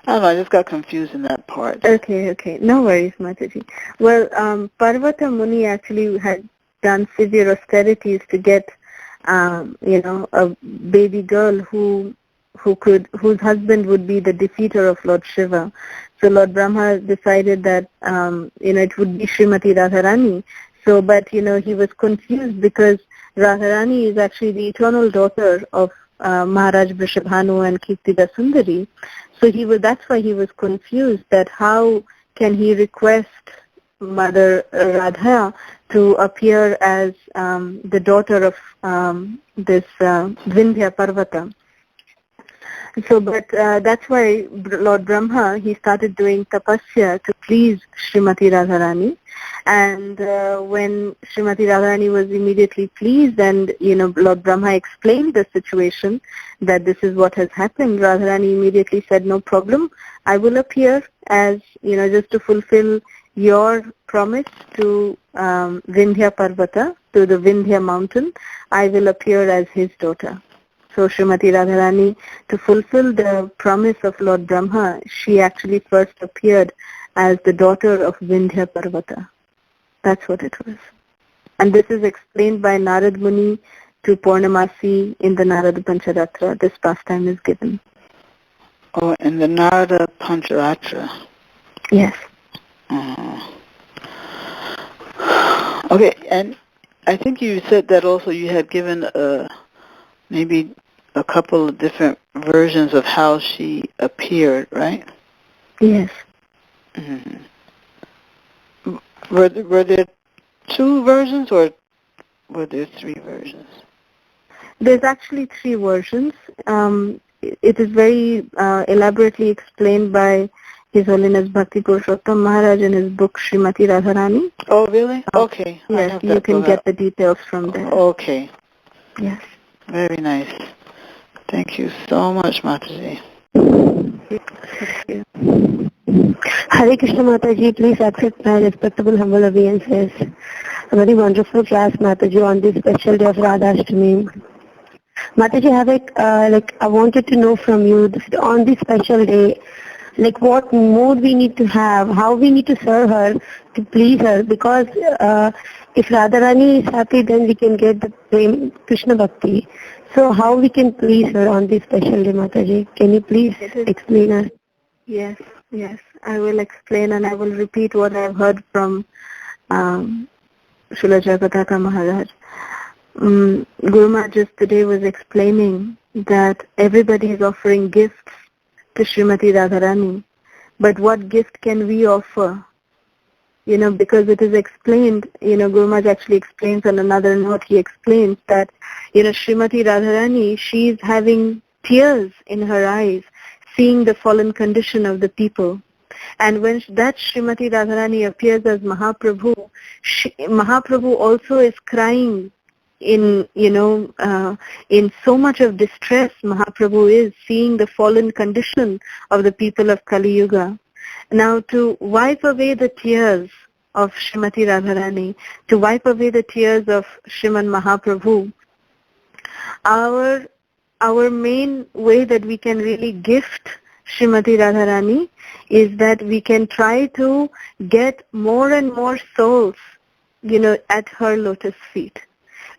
I don't know, I just got confused in that part. Okay. No worries, Mataji. Well, Parvata Muni actually had done severe austerities to get, a baby girl whose husband would be the defeater of Lord Shiva. So Lord Brahma decided that, it would be Srimati Radharani. So, but, he was confused because Radharani is actually the eternal daughter of Maharaj Vrishabhanu and Kirtida Sundari. So that's why he was confused that how can he request Mother Radha to appear as the daughter of this Vindhya Parvata. So, but that's why Lord Brahma, he started doing tapasya to please Srimati Radharani. And when Srimati Radharani was immediately pleased and, Lord Brahma explained the situation, that this is what has happened, Radharani immediately said, no problem, I will appear as, just to fulfill your promise to Vindhya Parvata, to the Vindhya mountain, I will appear as his daughter. So Srimati Radharani, to fulfill the promise of Lord Brahma, she actually first appeared as the daughter of Vindhya Parvata. That's what it was. And this is explained by Narad Muni to Purnamasi in the Narada Pancharatra. This pastime is given. Oh, in the Narada Pancharatra. Yes. Okay, and I think you said that also you had given maybe a couple of different versions of how she appeared, right? Yes. Mm-hmm. Were there two versions or were there three versions? There's actually three versions. it is very elaborately explained by His Holiness Bhakti Purushottam Maharaj in his book Srimati Radharani. Oh, really? Okay. Yes, you can get the details from there. Okay. Yes. Very nice. Thank you so much, Mataji. Thank you. Hare Krishna Mataji, please accept my respectable humble obeisances. A very wonderful class, Mataji, on this special day of Radhastami. Mataji, I wanted to know from you on this special day, like what mood we need to have, how we need to serve her to please her, because if Radharani is happy, then we can get the prem, Krishna Bhakti. So how we can please her on this special day, Mataji? Can you please explain us? Yes, I will explain, and I will repeat what I have heard from Srila Jagatatta Maharaj. Guru Maharaj just today was explaining that everybody is offering gifts to Srimati Radharani, but what gift can we offer? Because it is explained, Guru Maharaj actually explains on another note, he explains that, Srimati Radharani, she is having tears in her eyes, seeing the fallen condition of the people. And when that Srimati Radharani appears as Mahaprabhu, Mahaprabhu also is crying in so much of distress. Mahaprabhu is seeing the fallen condition of the people of Kali Yuga. Now, to wipe away the tears of Srimati Radharani, to wipe away the tears of Sriman Mahaprabhu, our main way that we can really gift Srimati Radharani is that we can try to get more and more souls, at her lotus feet.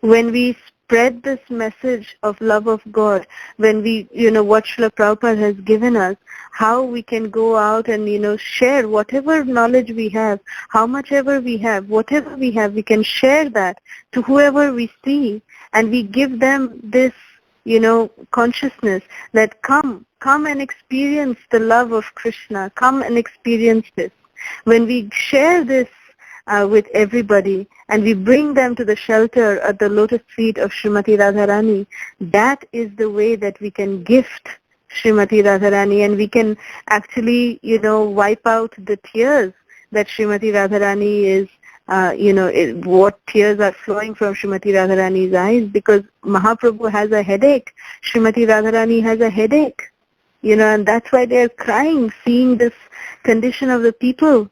When we spread this message of love of God, when we, what Srila Prabhupada has given us, how we can go out and, share whatever knowledge we have, how much ever we have, whatever we have, we can share that to whoever we see, and we give them this, consciousness that come and experience the love of Krishna, come and experience this. When we share this with everybody, and we bring them to the shelter at the lotus feet of Srimati Radharani, that is the way that we can gift Srimati Radharani, and we can actually, wipe out the tears that Srimati Radharani is, what tears are flowing from Srimati Radharani's eyes, because Mahaprabhu has a headache, Srimati Radharani has a headache, and that's why they're crying, seeing this condition of the people.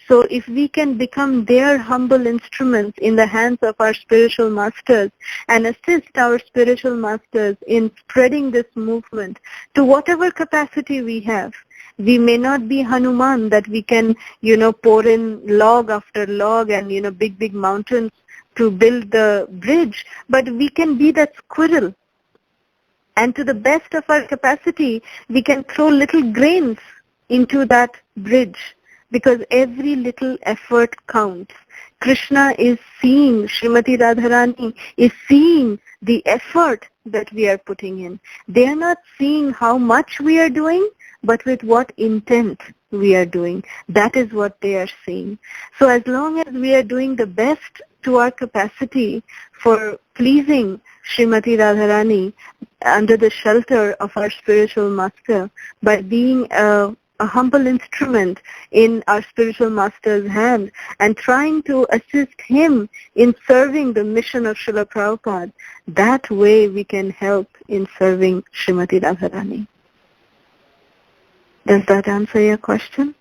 So if we can become their humble instruments in the hands of our spiritual masters and assist our spiritual masters in spreading this movement to whatever capacity we have, we may not be Hanuman that we can, pour in log after log and, big mountains to build the bridge, but we can be that squirrel. And to the best of our capacity, we can throw little grains into that bridge, because every little effort counts. Krishna is seeing, Srimati Radharani is seeing the effort that we are putting in. They are not seeing how much we are doing, but with what intent we are doing. That is what they are seeing. So as long as we are doing the best to our capacity for pleasing Srimati Radharani under the shelter of our spiritual master, by being a humble instrument in our spiritual master's hand and trying to assist him in serving the mission of Srila Prabhupada, that way we can help in serving Srimati Radharani. Does that answer your question?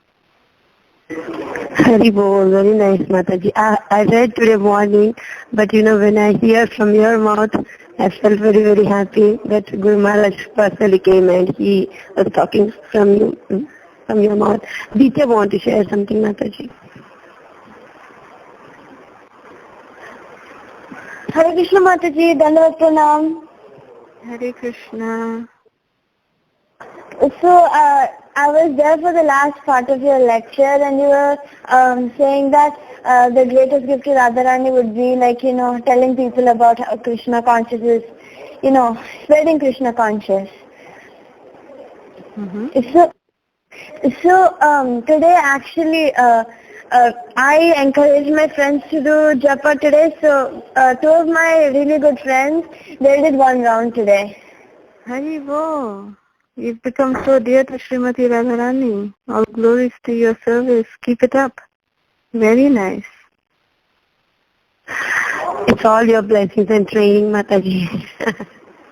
Hari Bol, very nice, Mataji. I read today morning, but when I hear from your mouth, I felt very, very happy that Guru Maharaj personally came and he was talking from your mouth. Advaita want to share something, Mataji. Hare Krishna Mataji, Dandavat Pranam. Hare Krishna. So, I was there for the last part of your lecture, and you were saying that the greatest gift to Radharani would be telling people about how Krishna consciousness, spreading Krishna conscious. Mm-hmm. So today actually I encouraged my friends to do japa today. So two of my really good friends, they did one round today. Haribo. You've become so dear to Srimati Radharani. All glories to your service. Keep it up. Very nice. It's all your blessings and training, Mataji.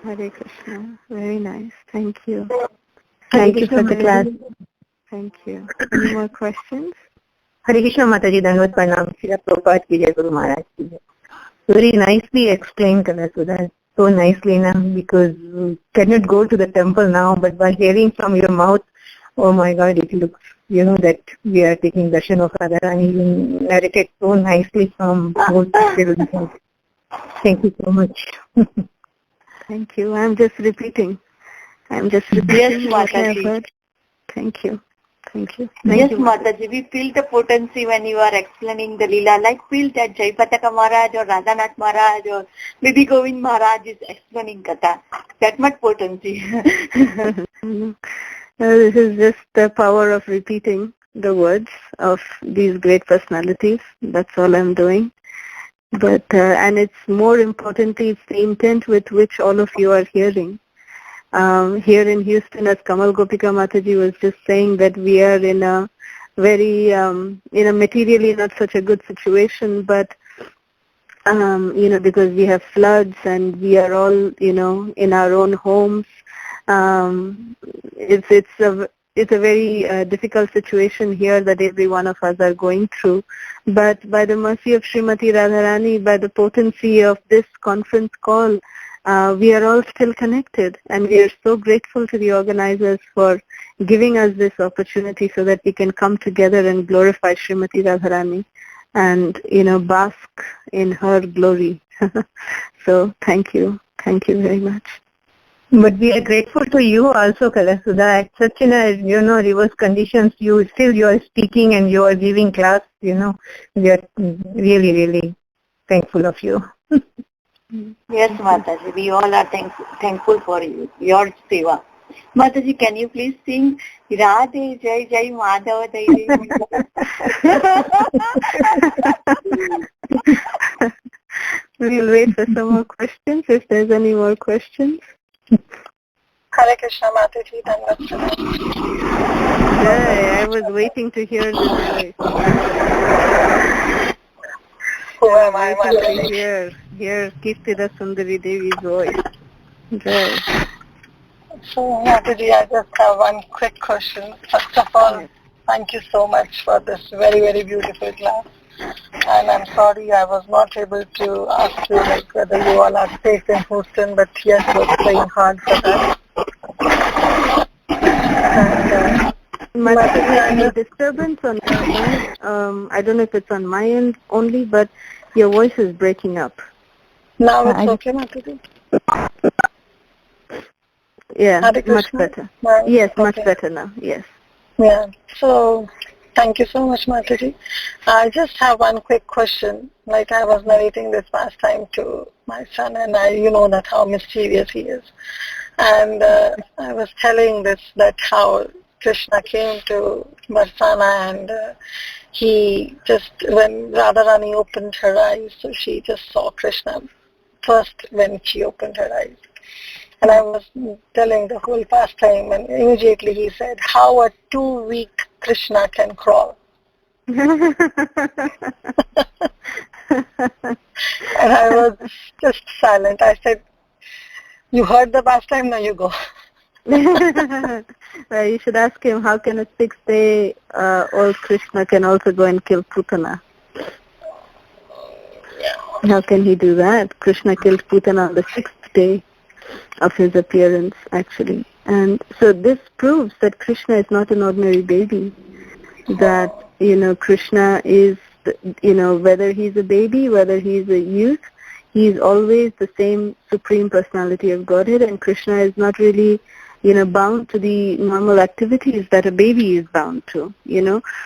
Hare Krishna. Very nice. Thank you. Thank you for the class. Thank you. Any more questions? Hare Krishna, Mataji. Dandavat Pranam. Srila Prabhupada ki jai, Guru Maharaj ki jai. Very nicely explained, Kalasudha. So nicely now, because we cannot go to the temple now, but by hearing from your mouth, oh my God, it looks, that we are taking darshan of Radharani. You narrated so nicely from both sides. Thank you so much. Thank you. I'm just repeating. Yes, what I have Mataji. heard. Thank you. Yes, Mataji, we feel the potency when you are explaining the Leela. Like feel that Jaipataka Maharaj or Radhanath Maharaj or maybe Govind Maharaj is explaining Katha. That much potency. This is just the power of repeating the words of these great personalities. That's all I'm doing. But and it's more importantly, it's the intent with which all of you are hearing. Here in Houston, as Kamal Gopika Mataji was just saying, that we are in a very, materially not such a good situation, but, because we have floods and we are all, in our own homes. It's a very difficult situation here that every one of us are going through. But by the mercy of Srimati Radharani, by the potency of this conference call, we are all still connected, and we are so grateful to the organizers for giving us this opportunity so that we can come together and glorify Srimati Radharani and, bask in her glory. So thank you very much. But we are grateful to you also, Kalasudha. At such in a, reverse conditions, you are speaking and you are giving class, We are really, really thankful of you. Yes, Mataji, we all are thankful for you, your seva. Mataji, can you please sing Radhe Jai Jai Madhava Devi? We'll wait for some more questions, if there's any more questions. Hare Krishna, Mataji, Dandavat. I was waiting to hear this voice. Who am I, Waiting Mataji? to hear Kirtida Sundari Devi's voice. Jai. So, Mataji, I just have one quick question. First of all, thank you so much for this very, very beautiful class. And I'm sorry I was not able to ask you whether you all are safe in Houston, but yes, we're praying hard for that. And any disturbance on your end? I don't know if it's on my end only, but your voice is breaking up. Now it's okay, Mataji? Yeah, much better. Yes, okay. Much better now, yes. Yeah, so thank you so much, Mataji. I just have one quick question. Like I was narrating this past time to my son, and you know that how mischievous he is. And I was telling that how Krishna came to Barsana, and he just, when Radharani opened her eyes, so she just saw Krishna first when she opened her eyes. And I was telling the whole pastime, and immediately he said, how a 2-week Krishna can crawl. And I was just silent. I said, you heard the pastime, now you go. Well, you should ask him, how can a 6-day-old Krishna can also go and kill Putana? How can he do that? Krishna killed Putana on the 6th day of his appearance, actually. And so this proves that Krishna is not an ordinary baby. That, Krishna is, whether he's a baby, whether he's a youth, he's always the same Supreme Personality of Godhead, and Krishna is not really, bound to the normal activities that a baby is bound to,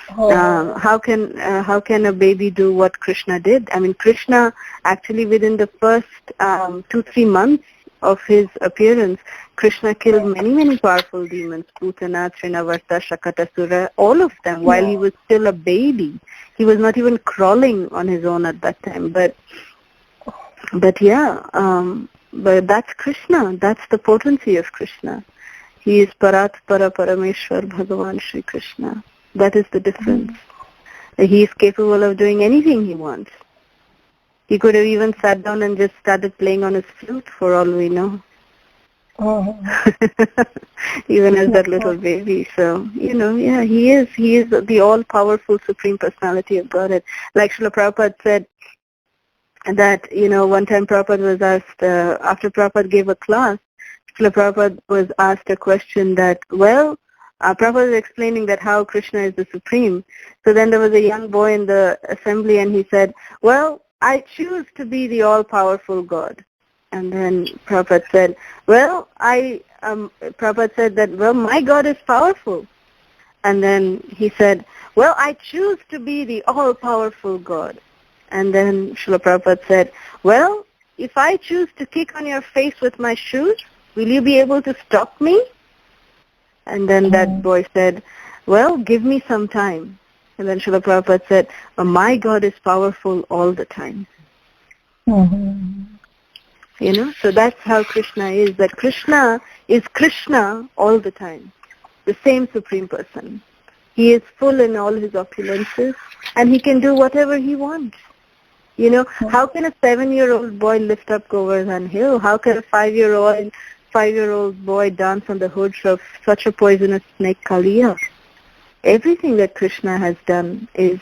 How can a baby do what Krishna did? I mean, Krishna actually within the first 2-3 months of his appearance, Krishna killed many, many powerful demons, Putana, Trinavarta, Shakatasura, all of them, while he was still a baby. He was not even crawling on his own at that time. But that's Krishna. That's the potency of Krishna. He is Paratpara Parameshwar Bhagavan Shri Krishna. That is the difference. He is capable of doing anything he wants. He could have even sat down and just started playing on his flute for all we know. Even as that little baby. So, he is the all-powerful Supreme Personality of Godhead. Like Srila Prabhupada said that, one time Prabhupada was asked, after Prabhupada gave a class, Srila Prabhupada was asked a question that, Prabhupada was explaining that how Krishna is the Supreme. So then there was a young boy in the assembly and he said, I choose to be the all-powerful God. And then Prabhupada said, Prabhupada said that, my God is powerful. And then he said, I choose to be the all-powerful God. And then Srila Prabhupada said, if I choose to kick on your face with my shoes, will you be able to stop me? And then that boy said, give me some time. And then Srila Prabhupada said, my God is powerful all the time. So that's how Krishna is, that Krishna is Krishna all the time, the same Supreme Person. He is full in all his opulences and he can do whatever he wants. How can a 7-year-old boy lift up Govardhan Hill? How can a 5-year-old boy dance on the hoods of such a poisonous snake Kaliya? Everything that Krishna has done is,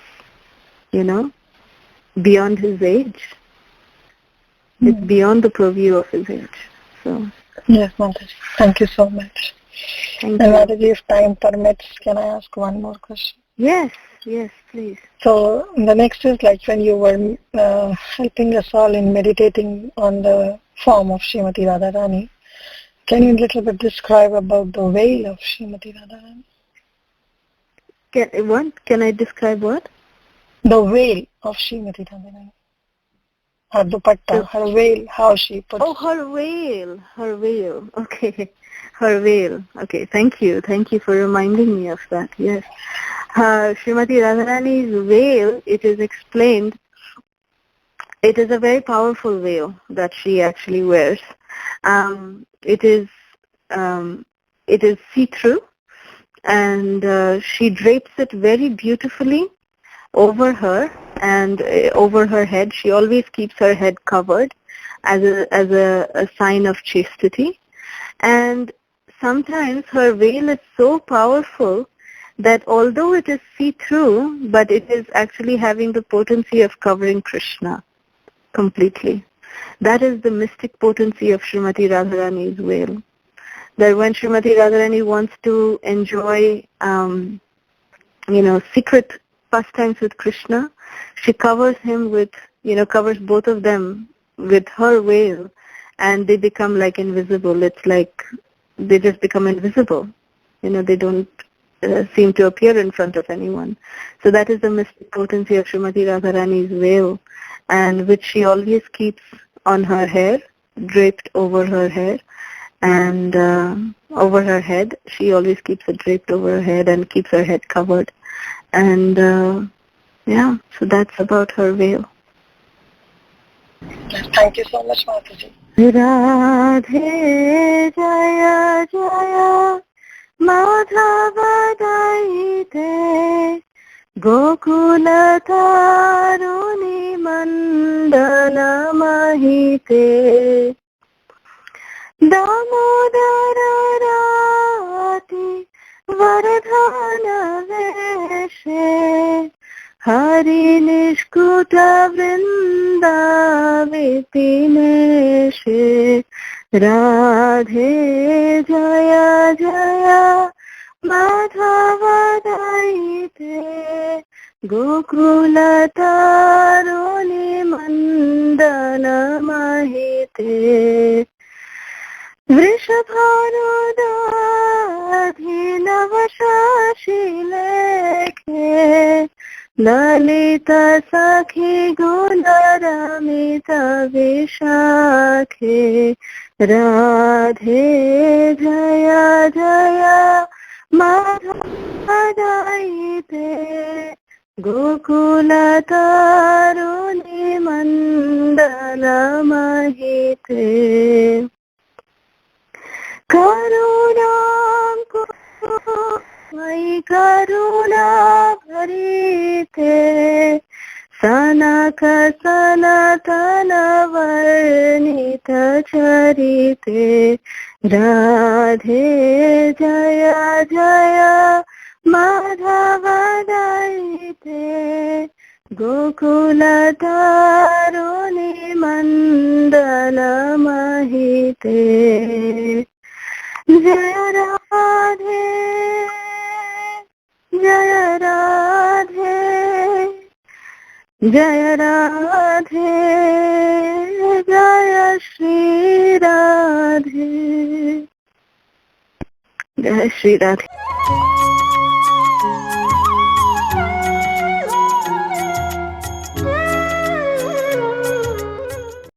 beyond his age. It's beyond the purview of his age. So. Yes, Mataji. Thank you so much. Thank you. Mataji, if time permits, can I ask one more question? Yes, please. So the next is like when you were helping us all in meditating on the form of Srimati Radharani. Can you a little bit describe about the veil of Srimati Radharani? Can I describe what? The veil of Srimati Radharani. Her dupatta, her veil, how she puts... Oh, her veil. Okay. Her veil. Okay, thank you. Thank you for reminding me of that. Yes. Srimati Radharani's veil, it is explained, it is a very powerful veil that she actually wears. It is see-through, and she drapes it very beautifully over her and over her head. She always keeps her head covered as a sign of chastity. And sometimes her veil is so powerful that although it is see-through, but it is actually having the potency of covering Krishna completely. That is the mystic potency of Srimati Radharani's veil. That when Srimati Radharani wants to enjoy, secret pastimes with Krishna, she covers him with, covers both of them with her veil, and they become like invisible. It's like they just become invisible. They don't seem to appear in front of anyone. So that is the mystic potency of Srimati Radharani's veil, and which she always keeps on her hair, draped over her hair, and over her head. She always keeps it draped over her head and keeps her head covered. And so that's about her veil. Thank you so much, Mataji. Radhe Jaya Jaya Madhava Daite Gokula Taruni Mandana Mahite Damodara Rati Vardhana Veshe Hari Nishkuta Vrinda Vipineshe Radhe Jaya Jaya Madhava Daite Gokula Taruni Mandana Mahite Vrishabhanudadhi Navashashi Lekhe Lalita Sakhi Gunaramita Vishakhe Radhe Jaya Jaya Madhava Daite Gokula Taruni Mandala Mahite Karuna मयि करुणा भरिते सनक सनातन वर्णित चरिते राधे जय जय माधव दयिते गोकुल तारुणी मंडल महिते जय राधे जय राधे जय राधे जय श्री राधे जय श्री राधे।